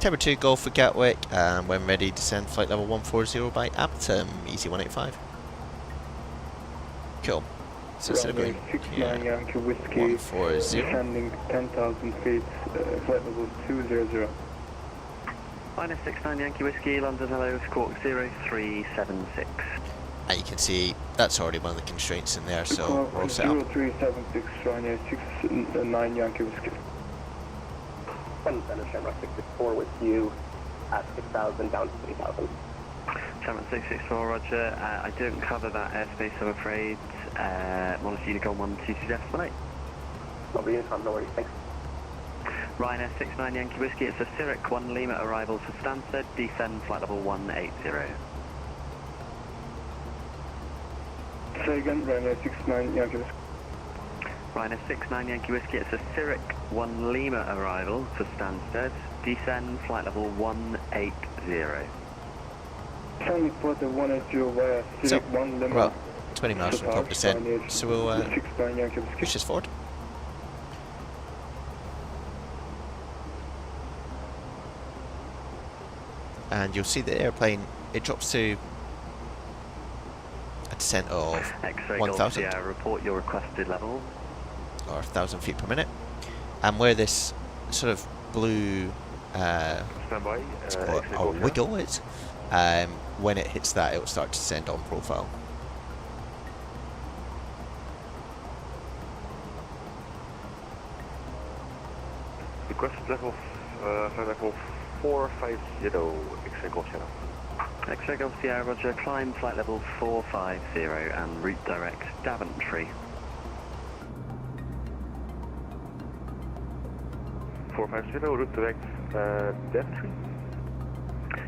Tebra 2 Golf for Gatwick, and when ready, descend flight level 140 by Apton. Easy 185. Cool. So instead of going here, 140. Descending 10,000 feet, flight level 200. Minus 69 Yankee Whiskey, London Hello, Squawk 0376. And you can see that's already one of the constraints in there, so we're all set up. 0376, Ryanair 69 Yankee Whiskey. 1 Shamrock 664 with you at 6,000 down to 3,000. Shamrock 664, roger. I don't cover that airspace, I'm afraid. Monarch Unicorn 122.8. Lovely uniform, no worries, thanks. Ryanair 69 Yankee Whiskey, it's a Zurich 1 Lima arrival to Stansted, descend flight level 180. Say again, Ryanair 69 Yankee Whiskey. Ryanair 69 Yankee Whiskey, it's a Zurich 1 Lima arrival to Stansted, descend flight level 180. Can for the 180 via Zurich 1 Lima. Well, 20 miles from top descent, so we'll 69 Yankee Whiskey. push this forward. And you'll see the airplane, it drops to a descent of X-ray 1,000 Golf, report your requested level. or 1,000 feet per minute. And where this sort of blue Standby. or wiggle is, when it hits that, it will start to descend on profile. Request level, level 450, X-ray Golf Sierra. X-ray Golf Sierra, roger, climb flight level 450 and route direct Daventry. 450, route direct Daventry.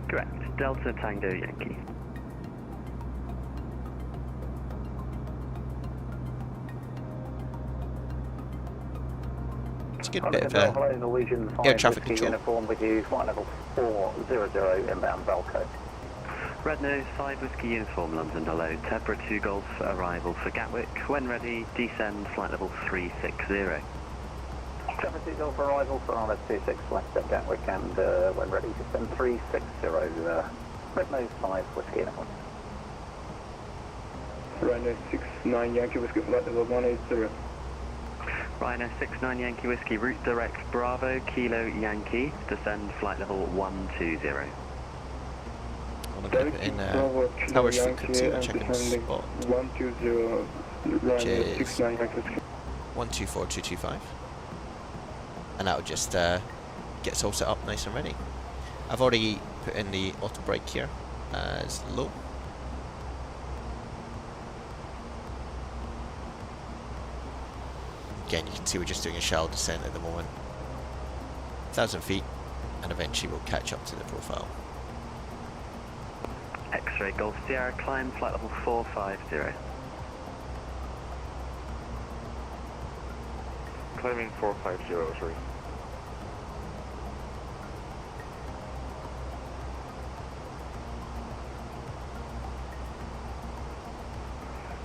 Correct, Delta Tango Yankee. It's a good bit of air traffic control. Uniform with you, flight level 400 inbound Velco. Red Nose 5 Whiskey Uniform, London Hello, Tebra 2 Golf arrival for Gatwick. When ready, descend flight level 360. Tebra 2 Golf arrival for RS 26 West at Gatwick, and when ready, descend 360. Red Nose 5 Whiskey Uniform. Ryanair 69 Yankee Whiskey, flight level 180. Ryanair 69 Yankee Whiskey, route direct Bravo, Kilo Yankee, descend flight level 120. I'm going to put in towers frequency and checking spot, 120, which Ryanair is 69 Yankee Whiskey. 124225, and that'll just get us all set up nice and ready. I've already put in the auto brake here as low. Again, you can see we're just doing a shallow descent at the moment. 1,000 feet, and eventually we'll catch up to the profile. X-ray Golf Sierra, climb flight level 450. Climbing 450, sorry.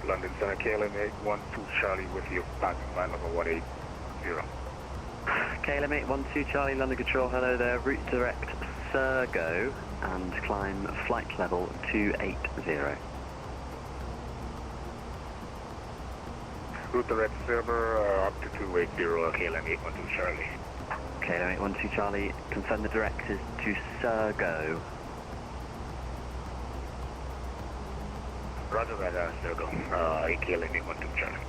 London Center, KLM 812 Charlie with you, back in flight level 180. KLM 812 Charlie, London Control, hello there, route direct Sergo, and climb flight level 280. Route direct server up to 280, KLM 812 Charlie. KLM 812 Charlie, confirm the direct is to Sergo. Roger that, Sergo, KLM 812 Charlie.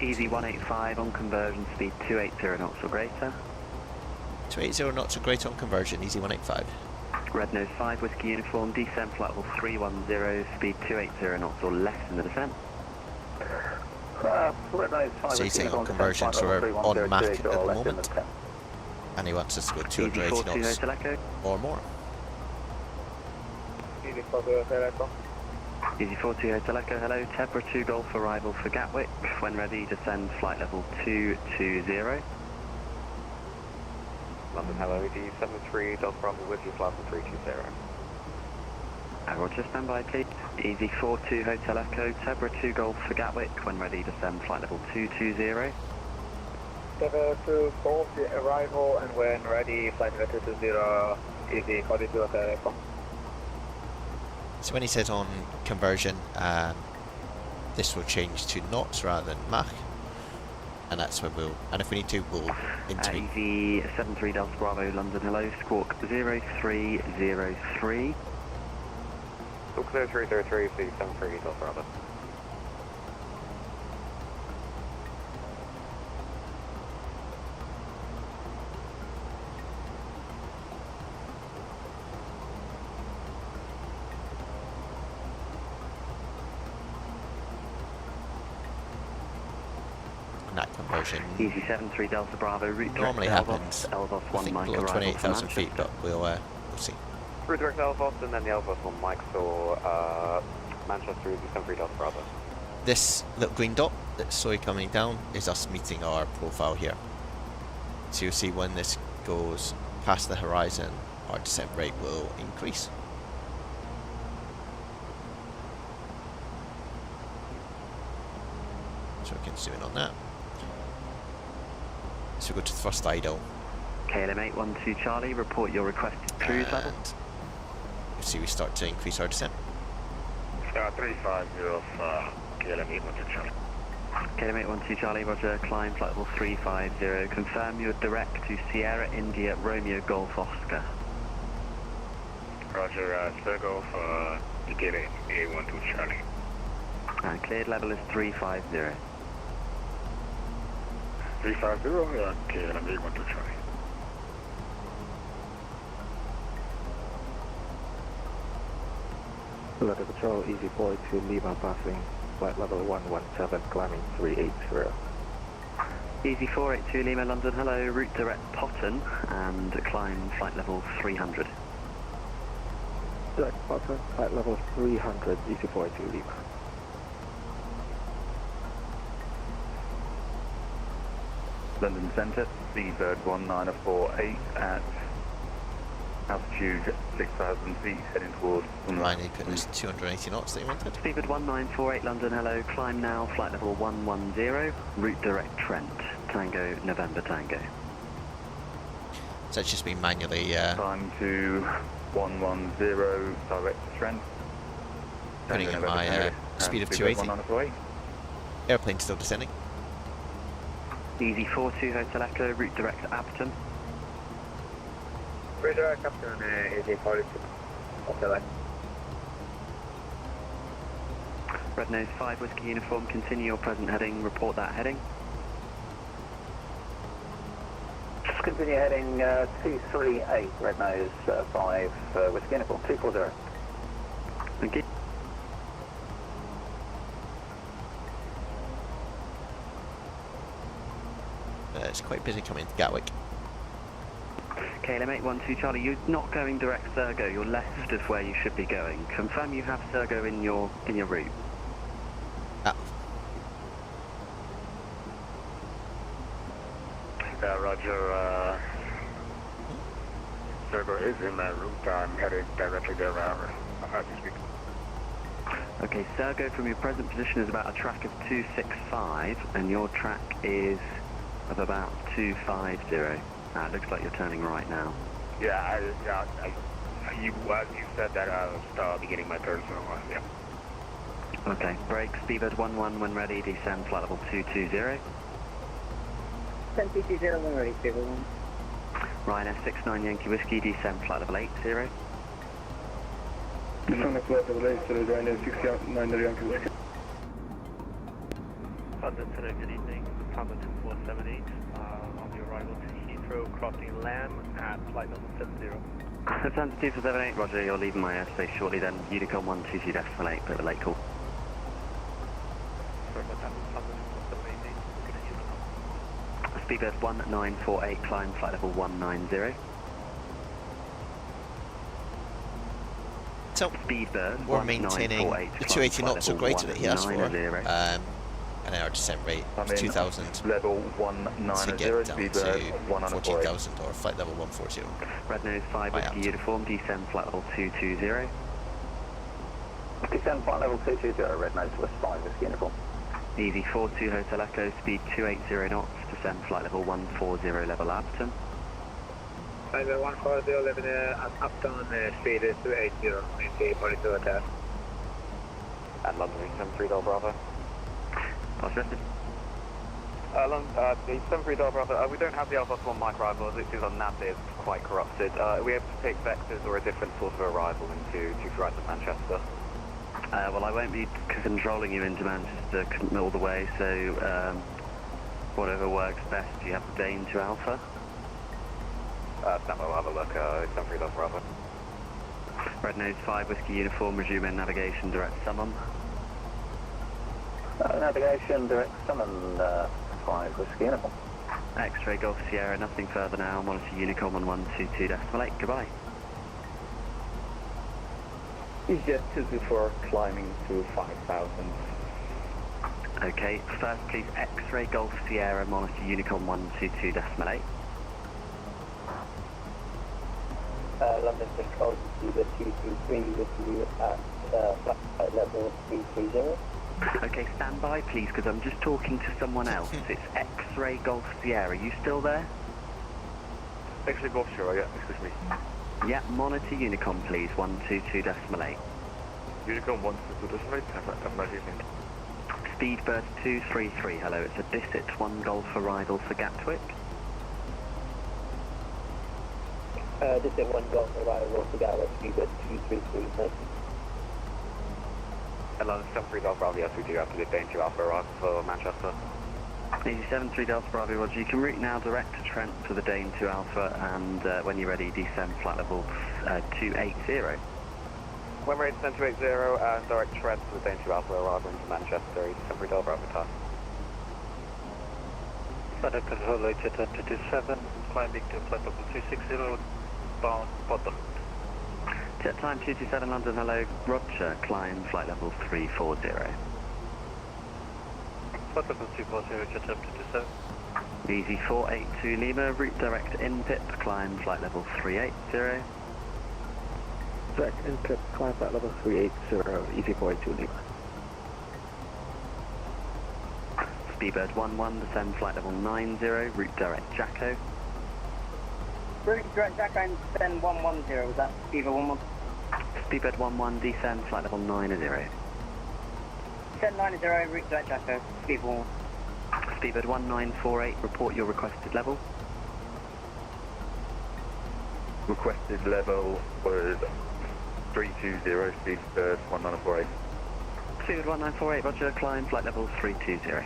Easy 185 on conversion, speed 280 knots or greater. 280 knots or greater on conversion, easy 185. Red Nose 5, Whiskey Uniform, descent flight level 310, speed 280 knots or less in the descent. Red Nose 5, So he's saying on conversion, so we're on Mach at the moment, and he wants us to go 280 knots or more. Easy 42 Hotel Echo. Easy 42 Hotel Echo, hello, Tebra 2 Golf arrival for Gatwick. When ready, descend flight level 220. London, hello, D73 Delta Bravo with you, flight level 320. Roger, stand by please. Easy 42 Hotel Echo, Tebra 2 Golf for Gatwick. When ready, descend flight level 220. Tebra 2 Golf, arrival, and when ready, flight level 220, easy 42 Hotel Echo. So when he says on conversion, this will change to knots rather than Mach, and that's when we'll, and if we need to, we'll integrate. Easy 73 Delta Bravo, London, hello, squawk 0303. Squawk 0303, please, 73 Delta Bravo. That conversion Easy 73 Delta Bravo, route normally direct happens, Elvos I 1 think, Mike below arrival 28,000 for feet, but we'll see. Route direct Elvos, and then the Elvos 1 Mike, so Manchester is 73 Delta Bravo. This little green dot that's slowly coming down is us meeting our profile here. So you'll see when this goes past the horizon, our descent rate will increase. So we can zoom in on that. So we go to the first idle, KLM 812 Charlie, report your requested cruise level. and you see we start to increase our descent. 350 KLM 812 Charlie. KLM 812 Charlie, roger, climb flight level 350, confirm your direct to Sierra India Romeo Golf Oscar. Roger, Sergo for KLM 812 Charlie. And cleared level is 350. 350, KLM 812 Charlie. London Control, easy 42 Lima passing, flight level 117, climbing 380. Easy 482 Lima London, hello, route direct Potton, and climb flight level 300. Direct Potter, flight level 300, easy 42 Lima. London Centre, Seabird 1948 at altitude 6,000 feet, heading towards... Finally putting this 280 knots that you wanted. Seabird 1948 London, hello, climb now, flight level 110, route direct Trent, Tango, November Tango. So it's just been manually Time to 110, direct strength. putting in my speed of 280. Airplane still descending. Easy 42 Hotel Echo, route direct to Appleton. Route direct Appleton, Easy 42 Hotel Echo. Red Nose 5 Whiskey Uniform, continue your present heading, report that heading. Just continue heading 238, Red Nose 5 Whiskey Uniform, 240. Thank you. It's quite busy coming to Gatwick. KLM 812 Charlie, you're not going direct Sergo, you're left of where you should be going. Confirm you have Sergo in your route. Roger, Sergo is in my route. I'm headed directly there as you speak. Okay, Sergo from your present position is about a track of 265, and your track is of about 250. It looks like you're turning right now. Yeah, you said that I was beginning my turn, so yeah. Okay, brake, speedbird 11 when ready, descend flight level 220. 10-220 when ready, speedbird 1. Ryan F69 Yankee Whiskey, descend flight level 80. Descend flight level 80, Ryan F69 Yankee Whiskey. London Center, good evening. London 2478 on the arrival to Heathrow, crossing Lamb at flight level 70. Lufthansa 2478, Roger, you're leaving my airspace shortly then. Unicom 122.8, bit of a late call. Sorry about that. London 2478, good evening. Speedbird 1948, climb flight level 190. So Speedbird we're maintaining the 280 knots so great that he asked for. And our descent rate is 2,000 level to 190, get down speed to 148. 14,000 or flight level 140. Red Nose 5 Whiskey Uniform, descend flight level 220. Descend flight level 220, Red Nose 5 Whiskey Uniform. Easy 42 Hotel Echo, speed 280 knots, descend flight level 140 level Appleton. Flight level 140 level at Uptown, speed is 280, maintain 42 Hotel. And London 73 Bravo. Pass rested. The 73 Bravo, we don't have the Alpha 1 mic arrival, as it is on nav, it's quite corrupted. Are we able to take vectors or a different sort of arrival into right to Manchester? Well, I won't be controlling you into Manchester all the way, so whatever works best. Do you have the Dane to Alpha? Stand by, we'll have a look, 73 Bravo. Red Nose 5 Whiskey Uniform, resuming navigation direct summon. Navigation direct summon 5 Whiskey Uniform. X-ray Golf Sierra, nothing further now, monitor Unicom on 122.8, goodbye. EasyJet 224 climbing to 5,000. Okay, first please X-ray Golf Sierra, monitor Unicom 122.8. London Control, EasyJet 223 with you at flight level 330. Okay, stand by please, because I'm just talking to someone else. It's X-ray Golf Sierra, are you still there? X-ray Golf Sierra, yeah, excuse me. Yeah, monitor Unicom please, 122.8. Unicom 122.8, have a nice evening. Speedbird 233, hello, it's a Disset 1 Golf arrival for Gatwick. Disset 1 Golf arrival for Gatwick, Speedbird 233, thank you. Hello, 73 Bravo, yes, we do have to get Dane to Alpha arrival for Manchester. 87-3 Delta Bravo, Roger. You can route now direct to Trent for the Dane 2 Alpha, and when you're ready, descend flight level 280. When ready, descend 280 and direct Trent for the Dane 2 Alpha arrival into Manchester, 73 Bravo time. Flight control later 1027, climbing to flight level 260, bound bottom. Jet time 227 London, hello. Roger, climb flight level 340. Flight level 240, jet time 227. Easy 482 Lima, route direct in-pip, climb flight level 380. Direct in-pip, climb flight level 380, easy 482 Lima. Speedbird 11, descend flight level 90, route direct Jacko. Route direct Jackline, descend 110, was that Eva 11? Speedbird 11, descend, flight level 90. Descend 90, route direct Jackline, speed 11. Speedbird 1948, report your requested level. Requested level was 320, Speedbird 1948. Speedbird 1948, roger, climb, flight level 320.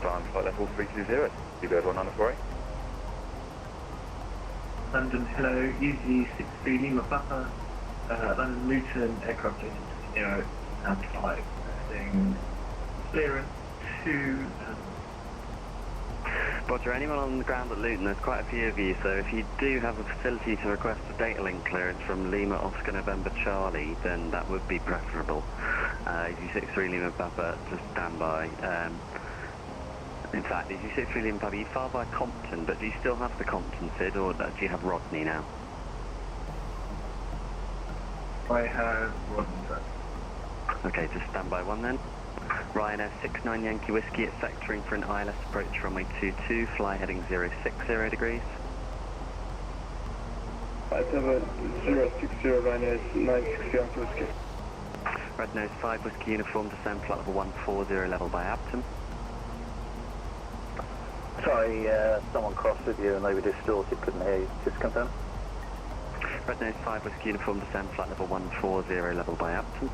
Climb flight level 320, Speedbird 1948. London, hello, Easy 63 Lima Papa, London Luton, aircraft station 0 and 5, resting clearance to... Roger, anyone on the ground at Luton, there's quite a few of you, so if you do have a facility to request a data link clearance from Lima Oscar November Charlie, then that would be preferable. Easy 63 Lima Papa to stand by. In fact, Easy 63 Lima Papa, you far by Compton, but do you still have the Compton SID, or do you have Rodney now? I have Rodney, sir. Okay, just stand by one then. Ryanair 69 Yankee Whiskey, it's vectoring for an ILS approach runway 22, fly heading 060 degrees. 5760 Ryanair 960 Yankee Whiskey. Red Nose 5 Whiskey uniform, descend flight level 140 level by Abtom. Sorry, someone crossed with you and they were distorted, couldn't hear you. Just confirm. Red Nose 5 Whiskey uniform, descend flight level 140 level by Abtom.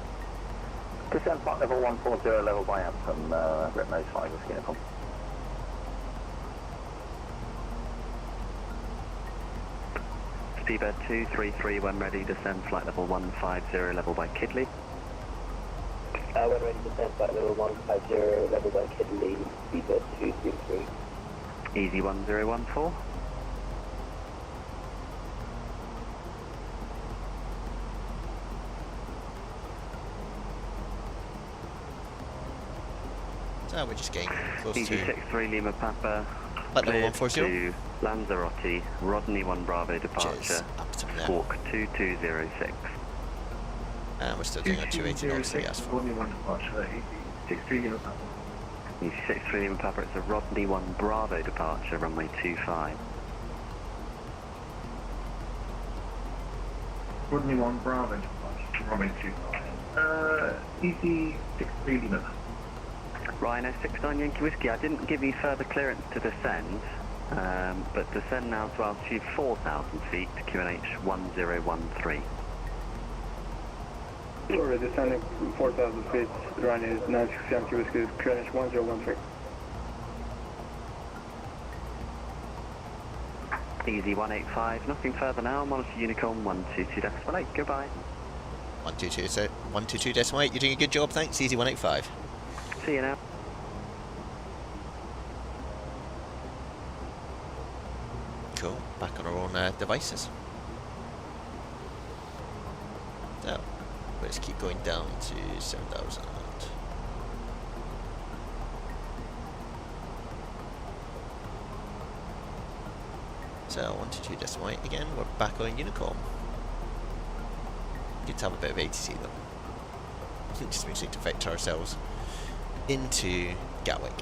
Descend flight level 140 level by Abtom, Red Nose 5 Whiskey uniform. Speedbird 233 when ready, descend flight level 150 level by Kidley. When ready, descend flight level 150 level by Kidley, Speedbird 233. Easy 1014. So we're just getting close Easy to 63 Lima Papa. flight level Cleared 140. to Lanzarote, Rodney 1 Bravo departure, Abtom there. squawk 2206. And we're still doing a 280 knots, so yes. Rodney 1 departure, Easy 63 Lima Papa. Easy 63 Lima Papa, it's a Rodney 1 Bravo departure, runway 25. Rodney 1 Bravo departure, runway 25. Easy 63 Lima Papa. Ryanair 69 Yankee Whiskey, I didn't give you further clearance to descend, but descend now to altitude 4,000 feet to QNH 1013. Sorry, descending 4,000 feet, Ryanair 960 Yankee Whiskey, QNH 1013. Easy 185, nothing further now, monitor Unicorn 122.8, goodbye. 122, so 122.8, you're doing a good job, thanks, easy 185. See you now. Cool, back on our own devices. So, let's keep going down to 7,000. So 122.8 again, we're back on Unicorn. Good to have a bit of ATC though. It just means we need to vector ourselves into Gatwick.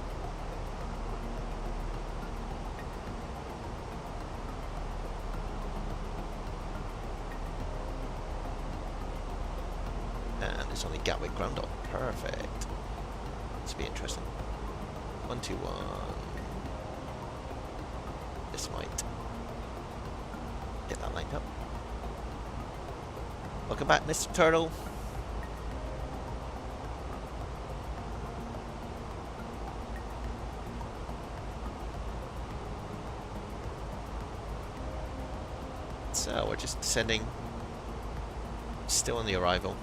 And it's only Gatwick ground up. Perfect. This will be interesting. 121. This might get that lined up. Welcome back, Mr. Turtle. So we're just descending, still on the arrival.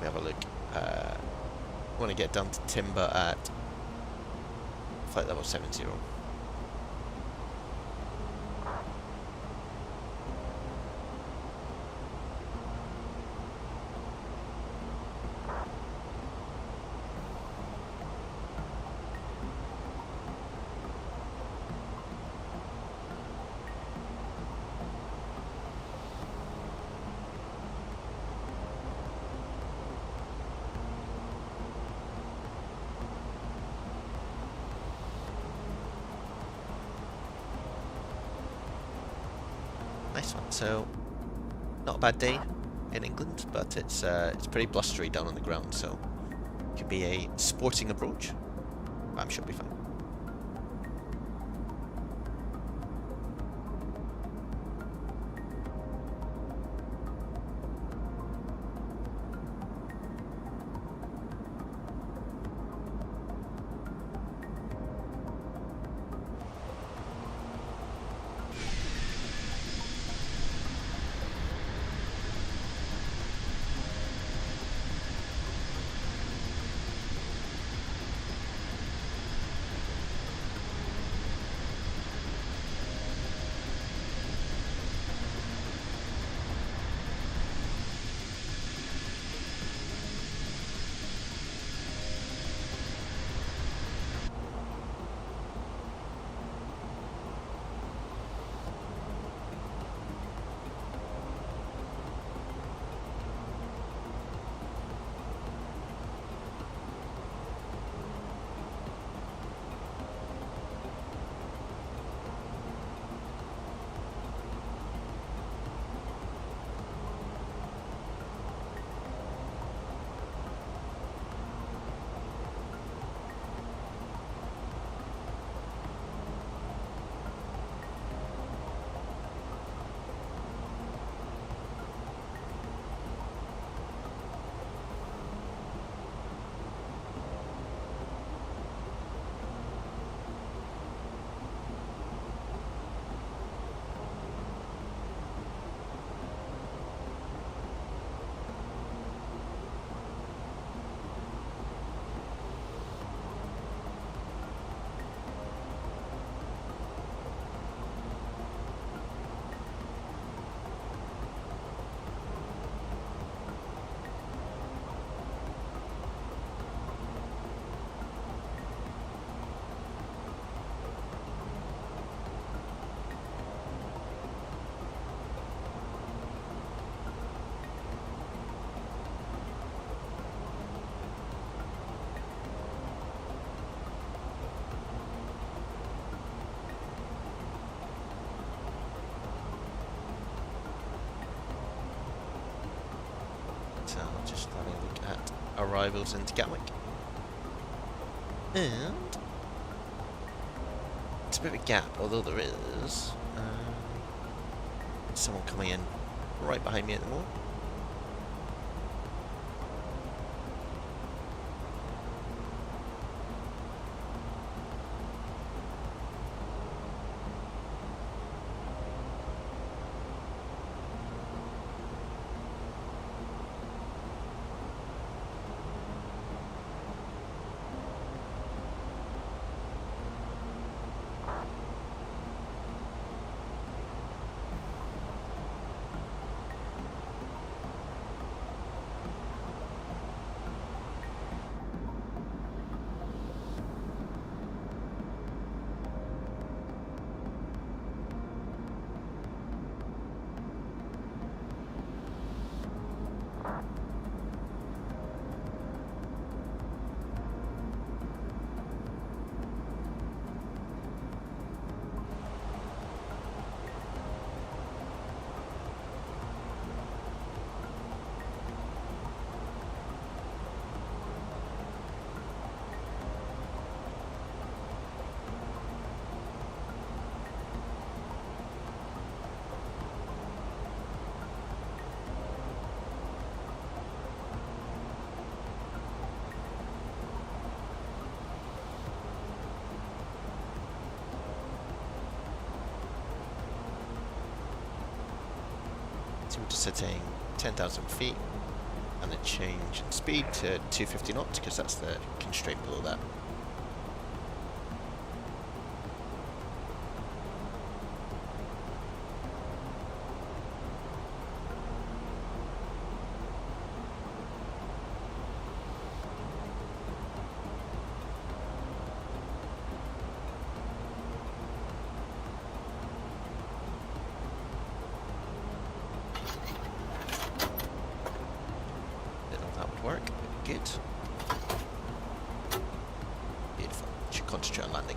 We have a look. We want to get down to Timber at flight level 70. Nice one. So, not a bad day in England, but it's pretty blustery down on the ground, so it could be a sporting approach. But I'm sure it'll be fine. So just having a look at arrivals into Gatwick. And it's a bit of a gap, although there is someone coming in right behind me at the moment. So we're just setting 10,000 feet and a change in speed to 250 knots because that's the constraint below that. Work, good. Beautiful. Should concentrate on landing.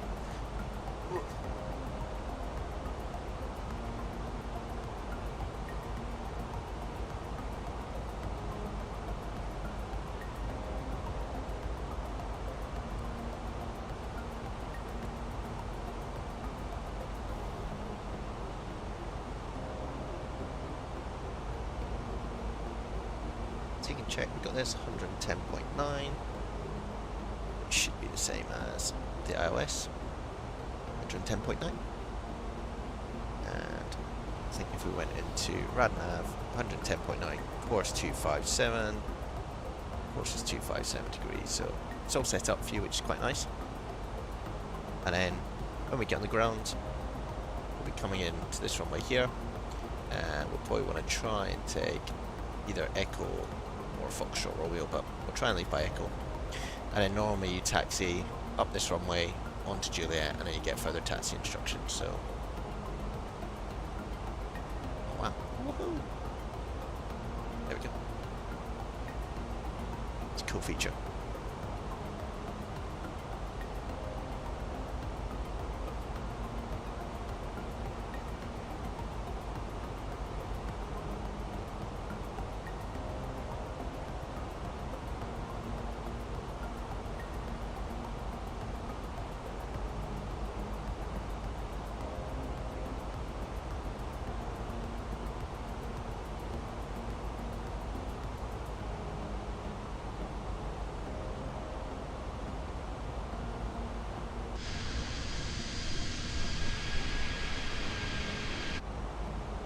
so you can check. We got this 110.9, which should be the same as the iOS 110.9. And I think if we went into RadNav 110.9, course 257, course is 257 degrees, so it's all set up for you, which is quite nice. And then when we get on the ground, we'll be coming into this runway here, and we'll probably want to try and take either Echo or Foxtrot or Wheel, but we'll try and leave by Echo. And then normally you taxi up this runway onto Juliet, and then you get further taxi instructions. So, wow, woohoo! There we go. It's a cool feature.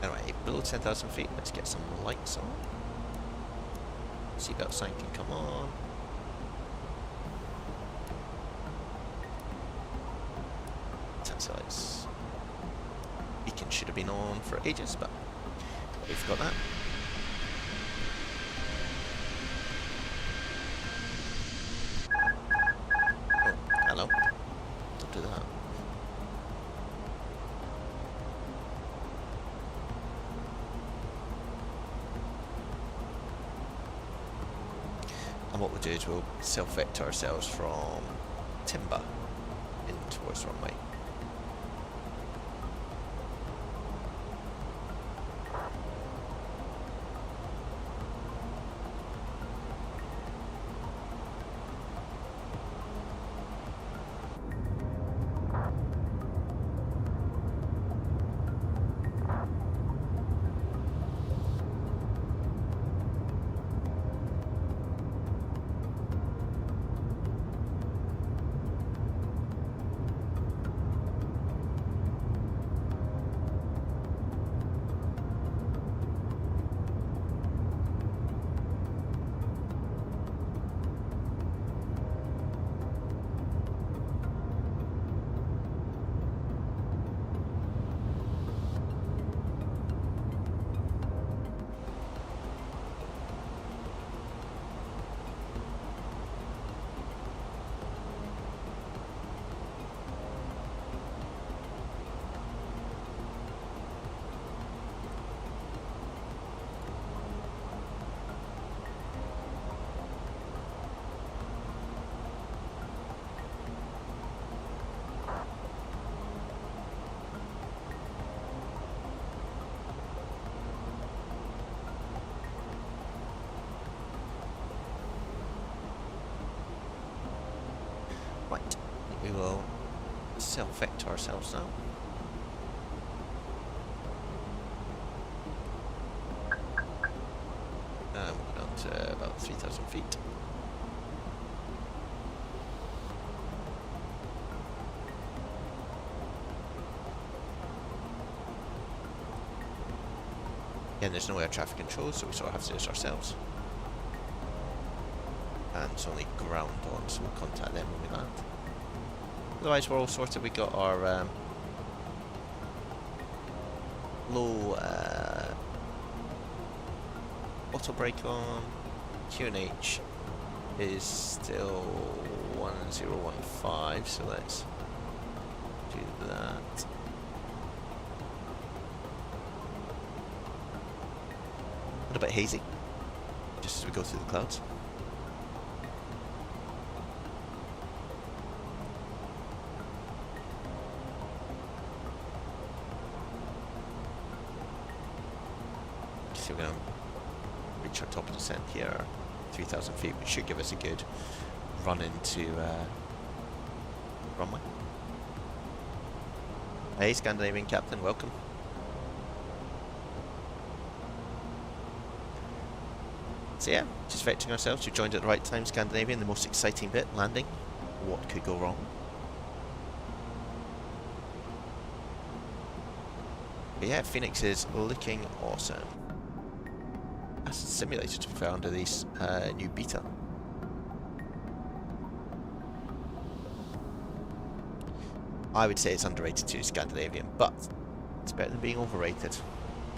Anyway, below 10,000 feet, let's get some lights on. Seatbelt sign can come on. Taxi lights. Beacon should have been on for ages, but we've got that. Oh, hello. Don't do that. And what we'll do is we'll self-vector ourselves from Timber in towards runway. Right, we will self-vector ourselves now. And we're down to about 3,000 feet. Again, there's no air traffic control, so we sort of have to do this ourselves. And it's only ground on, so we'll contact them when we land. Otherwise, we're all sorted. We got our low auto brake on. QNH is still 1015, so let's do that. A little bit hazy, just as we go through the clouds. So we're going to reach our top of descent here, 3,000 feet, which should give us a good run into runway. Hey, Scandinavian Captain, welcome. So yeah, just vectoring ourselves. We've joined at the right time. Scandinavian, the most exciting bit, landing. What could go wrong? But yeah, Phoenix is looking awesome. That's a simulator to be fair under these new beta. I would say it's underrated too, Scandinavian, but it's better than being overrated,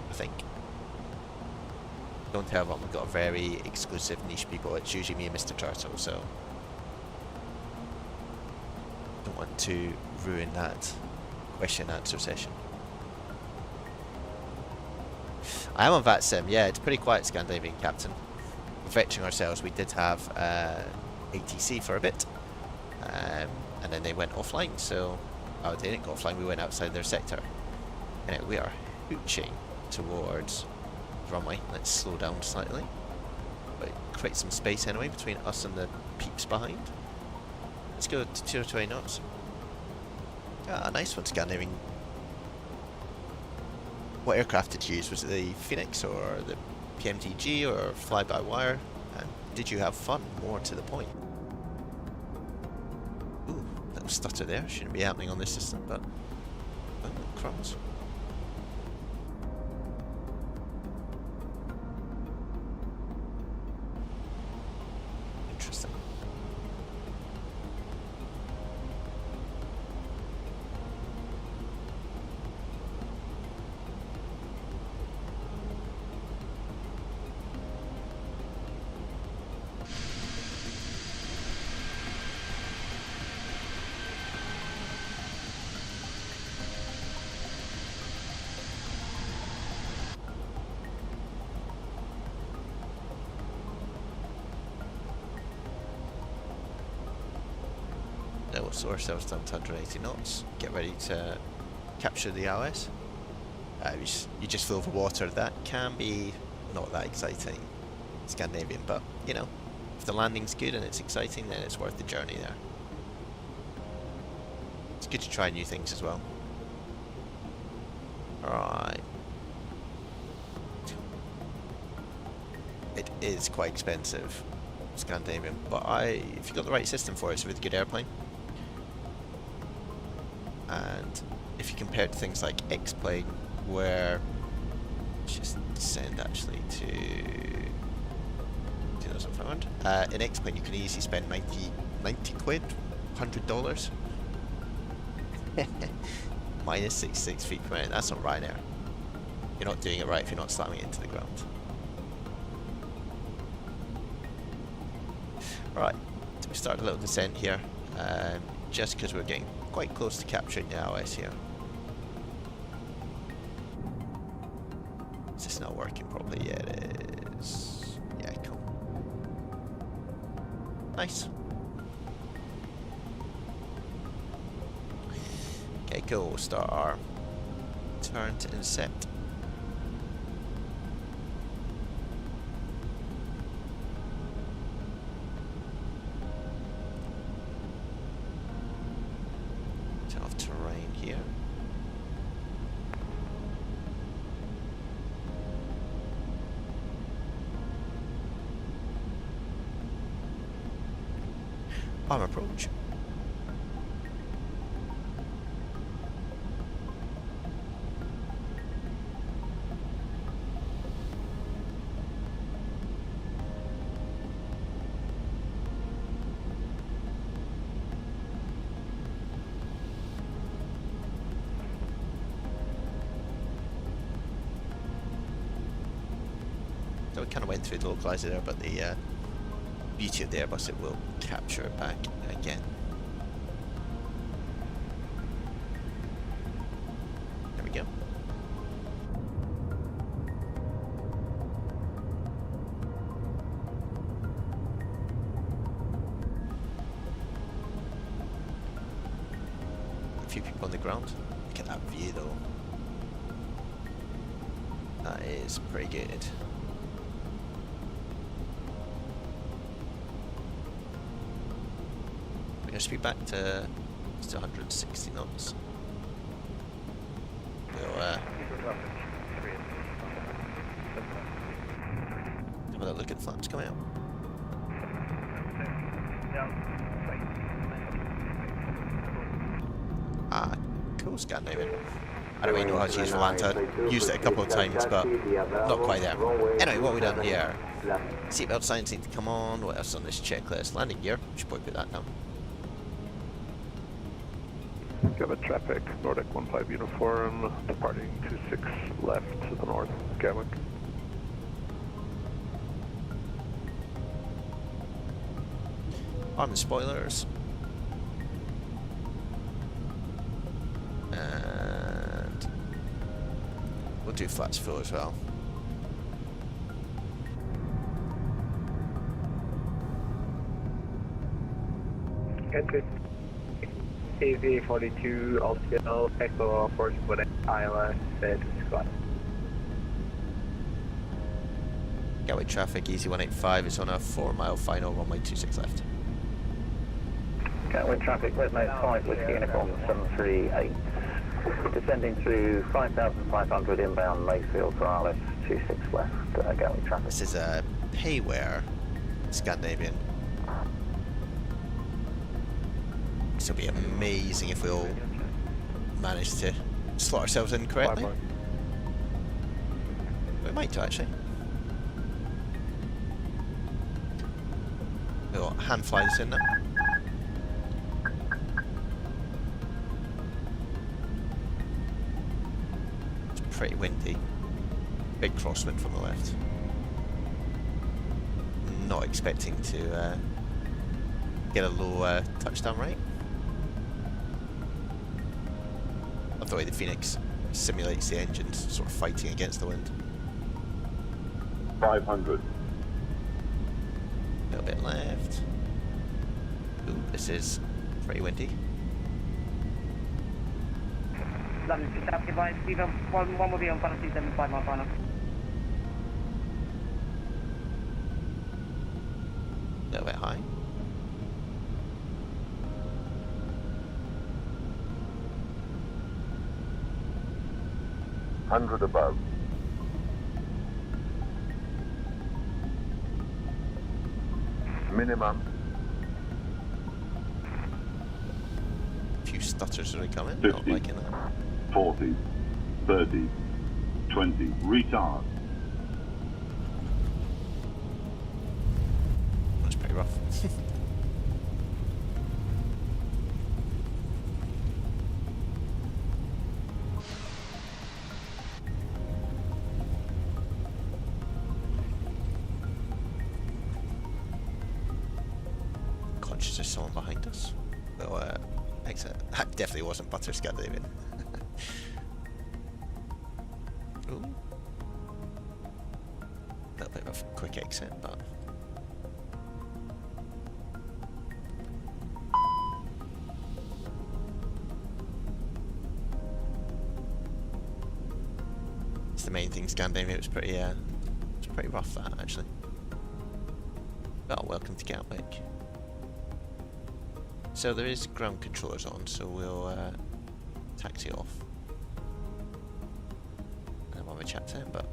I think. Don't tell them, we've got a very exclusive niche people. It's usually me and Mr. Turtle, so don't want to ruin that question and answer session. I am on vatsim, yeah, it's pretty quiet, Scandinavian Captain. We're vectoring ourselves. We did have ATC for a bit, and then they went offline, so oh, they didn't go offline, we went outside their sector. And we are hooching towards the runway. Let's slow down slightly, but create some space anyway between us and the peeps behind. Let's go to 220 knots. Ah, nice one, Scandinavian. What aircraft did you use? Was it the Phoenix or the PMDG or fly-by-wire? And did you have fun? More to the point. Ooh, little stutter there. Shouldn't be happening on this system, but oh, crumbs. Interesting. We'll slow ourselves down to 180 knots. Get ready to capture the ILS. You just feel over water. That can be not that exciting, Scandinavian, but you know, if the landing's good and it's exciting, then it's worth the journey there. It's good to try new things as well. Alright. It is quite expensive, Scandinavian, but if you've got the right system for it, it's a really good airplane. And if you compare it to things like X-Plane, where just descend actually to 2,500. In X-Plane you can easily spend 90 quid, $100. Minus 66 feet per minute. That's not Ryanair. You're not doing it right if you're not slamming it into the ground. Right, so we started a little descent here, just because we're getting quite close to capturing the ILS here. Is this not working properly? Yeah, it is. Yeah, cool. Nice. Okay, cool. We'll start our turn to intercept. Terrain here. Arm approach. So we kind of went through the localizer there, but the beauty of the Airbus, it will capture it back again. There we go. A few people on the ground. Look at that view though. That is pretty good. Speed back to 160 knots. We'll have a a look at the flaps coming out. Ah, cool Scandinavian. I don't really know how to use Volanta. Used it a couple of times, but not quite there. Anyway, what have we done here? Seatbelt signs need to come on. What else on this checklist? Landing gear. Should probably put that down. Gatwick traffic, Nordic 15 uniform, departing 26 left to the north, Gatwick. Arm and spoilers. And we'll do flaps full as well. Good. AV42 Altiel Echo 44 ILS to squad. Gatwick traffic, easy 185 is on a 4-mile final, runway 26 left. Gatwick traffic, red note 5 Whiskey Uniform 738. Descending through 5,500 inbound Mayfield for RLS 26 left, Gatwick traffic. This is a payware Scandinavian. This will be amazing if we all manage to slot ourselves in correctly. We might do actually. We'll hand fly this in now. It's pretty windy. Big crosswind from the left. Not expecting to get a low touchdown rate. Love the way the Fenix simulates the engines sort of fighting against the wind. 500. A little bit left. Ooh, this is pretty windy. London to South Goodbye. One will be on final 275 mile final. A little bit high. Hundred above. Minimum. A few stutters are coming. 50, not liking that. 40, 30, 20. Retard. That's pretty rough. Conscious there's someone behind us. Well, exit. That definitely wasn't Butter Scandinavian. Ooh. A little bit of a quick exit, but it's the main thing. Scandinavia was pretty rough that actually. Well, welcome to Gatwick. So there is ground controllers on, so we'll taxi off. I don't want to chat to him, but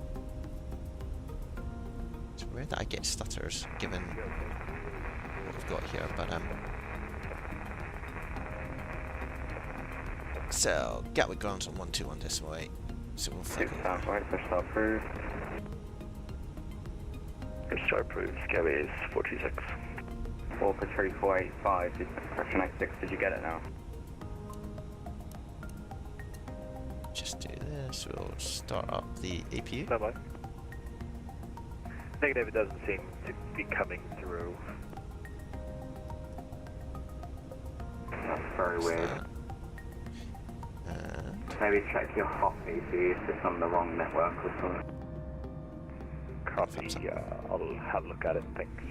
it's weird that I get stutters given what we've got here. But so Gatwick ground's on 121.8, so we'll flick over. South right, push start approved. Push start approved. Gatwick is 426. 4 for 3485, question X6, did you get it now? Just do this, we'll start up the APU. Bye-bye. Negative, it doesn't seem to be coming through. That's very weird. And Maybe check your copy, see if it's on the wrong network or something. Copy, I'll have a look at it, thanks.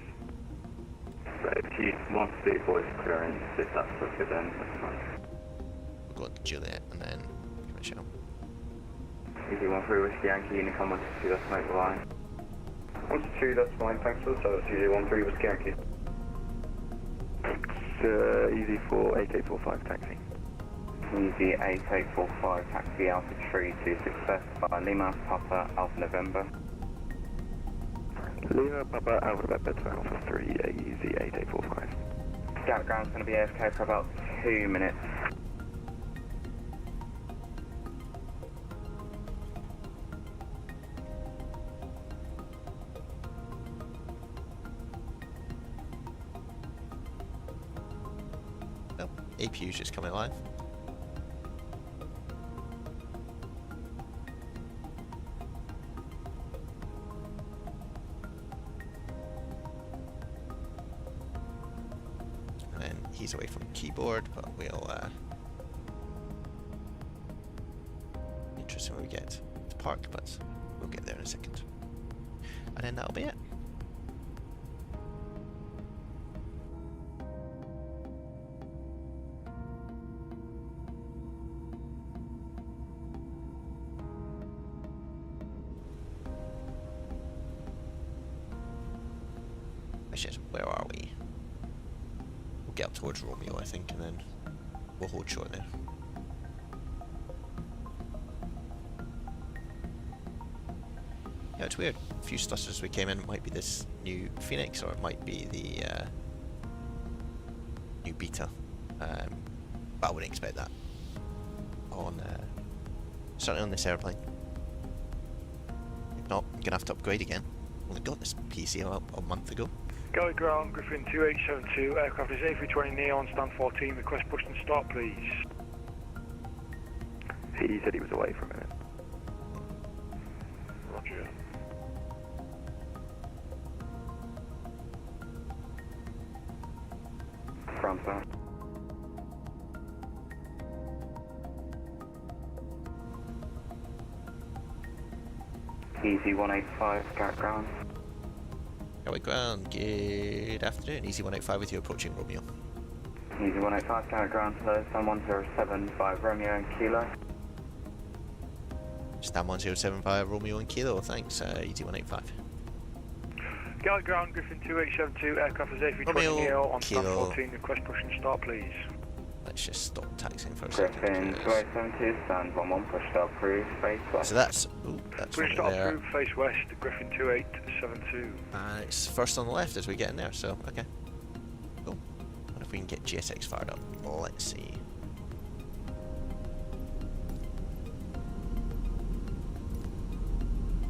So if you want to do voice clearance, if that's quicker then that's fine. we'll go to Juliet and then give it a show. Easy 13 Whiskey Yankee, Unicom 122, that's make the line. 122, that's fine, thanks for the service. Easy 13 Whiskey Yankee. Easy 4 8845 taxi. Easy 8845 taxi Alpha 326 West by Lima, Papa, Alpha November. Lima Papa Alpha November Alpha 3 Easy 8845. Scout ground's going to be AFK for about 2 minutes. Oh, APU's just coming live. He's away from keyboard, but we'll interesting when we get to park, but we'll get there in a second. And then that'll be it. Actually, where are we? Get up towards Romeo, I think, and then we'll hold short there. Yeah, it's weird. A few stutters as we came in. It might be this new Phoenix, or it might be the new beta. But I wouldn't expect that on certainly on this airplane. If not, I'm gonna have to upgrade again. Only got this PC a month ago. Galley ground, Griffin 2872, aircraft is A320 Neon, stand 14, request push and start please. He said he was away for a minute. Roger. Front side. Easy 185, scout ground. Galley ground, good afternoon. Easy 185 with you approaching Romeo. Easy 185, scout ground, hello, stand 1075 Romeo and Kilo. Stand 1075 Romeo and Kilo, thanks. Easy 185. Galley ground, Griffin 2872, aircraft is A320 Romeo, Neo, on Kilo. stand 14, request push and start please. Let's just stop taxiing for a second. Griffin 2872, stand 11, push start approved, face west. So that's Push one start there. approved, face west, Griffin 2872. And it's first on the left as we get in there, so okay. Cool. What if we can get GSX fired up? Let's see.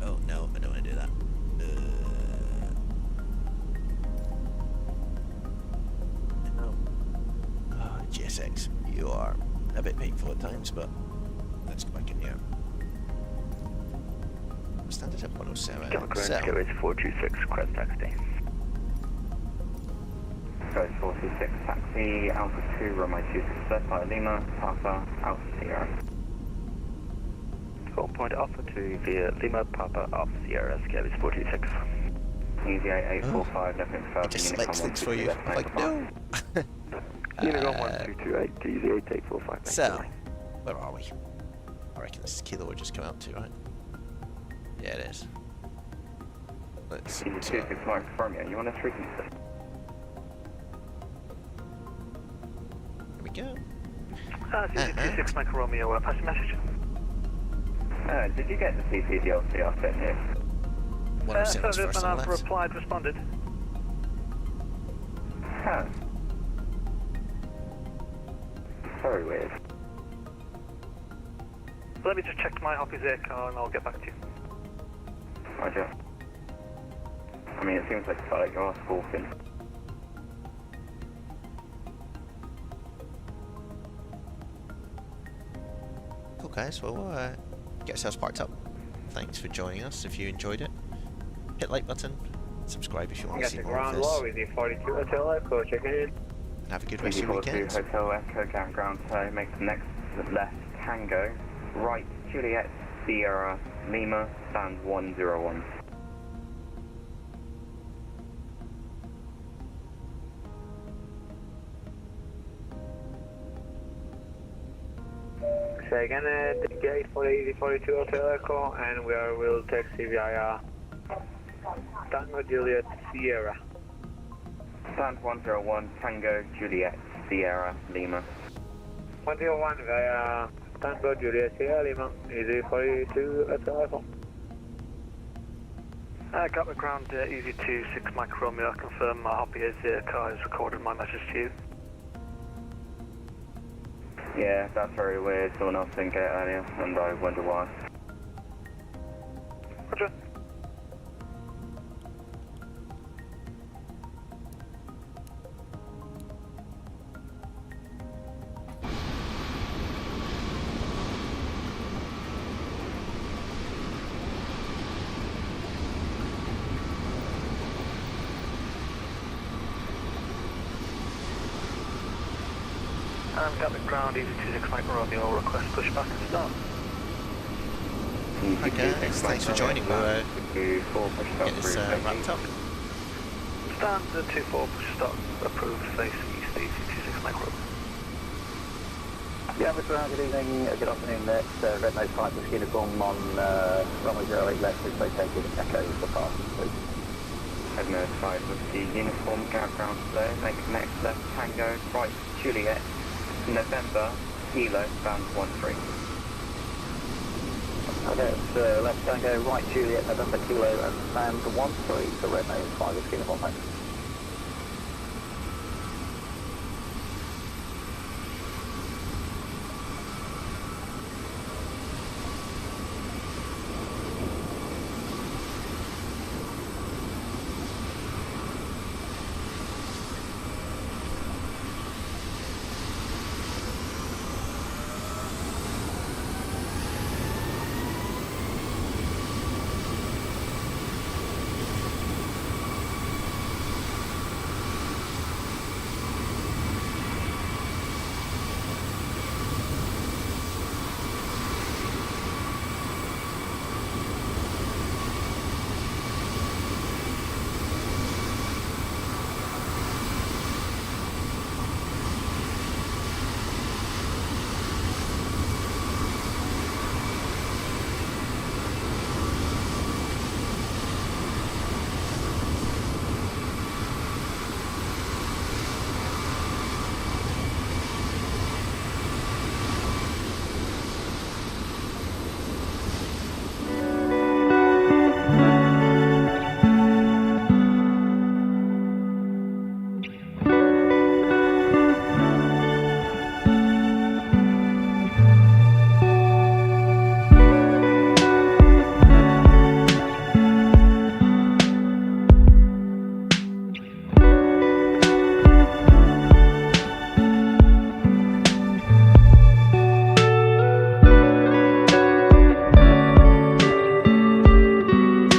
Oh no, I don't want to do that. No. Oh, GSX, you are a bit painful at times, but let's go back in here. Standard at 107. So, Go is 426, request taxi. Go 426, taxi, Alpha 2, runway 26 left by Lima, Papa, Alpha Sierra. 4 Alpha 2 via Lima Papa Alpha Sierra, scale is 426. Easy 8845, left in further. it just selects things for you. Like, no! Unicorn 1228, easy 8845. So, where are we? I reckon this is Kilo we're just coming up to, right? Yeah, it is. Let's Easy 26 Mike Romeo, you want a streaking system? Here we go. Easy 26 Mike Romeo, pass the message. Did you get the CCDLC I sent you? 107 is first on the left. Replied, responded. Huh. Very weird. Let me just check my Hoppy's air car and I'll get back to you. Roger. I mean, it seems like you're squawking. Cool guys, well get yourselves parked up. Thanks for joining us. If you enjoyed it, hit like button, subscribe if you want to see more of this. Easy 42 Hotel Echo, checking in. And have a good rest Easy of your 42 weekend. Hotel Echo, ground, so make the next left Tango, right Juliet Sierra Lima, stand 101. Say again, gate for Easy 42 Hotel Echo, and will taxi via Tango Juliet Sierra. Stand 101, Tango Juliet Sierra Lima. 101 via Tango Juliet Sierra Lima, Easy 42 Hotel Echo. Got the ground, easy 26 Mike Romeo. I confirm Hoppy is car has recorded my message to you. Yeah, that's very weird. Someone else didn't get it earlier, and I wonder why. Roger. And got the ground, easy 26 Mike Romeo, request pushback and start. Hi guys, thanks for joining. We're get this wrapped up. Standard 24 push start approved, face east, easy 26 Mike Romeo. Yeah, Mr. Brown, good evening, good afternoon. That's Red Nose 5 with uniform on runway 08 left, is located Echo for passing, please. Red Nose 5 with the uniform, ground flow, make next left Tango, right Juliet, November, Kilo, bound 13. Okay, it's left Tango, right Juliet, November Kilo, and band 13 for Red Nose 5 with uniform, thanks.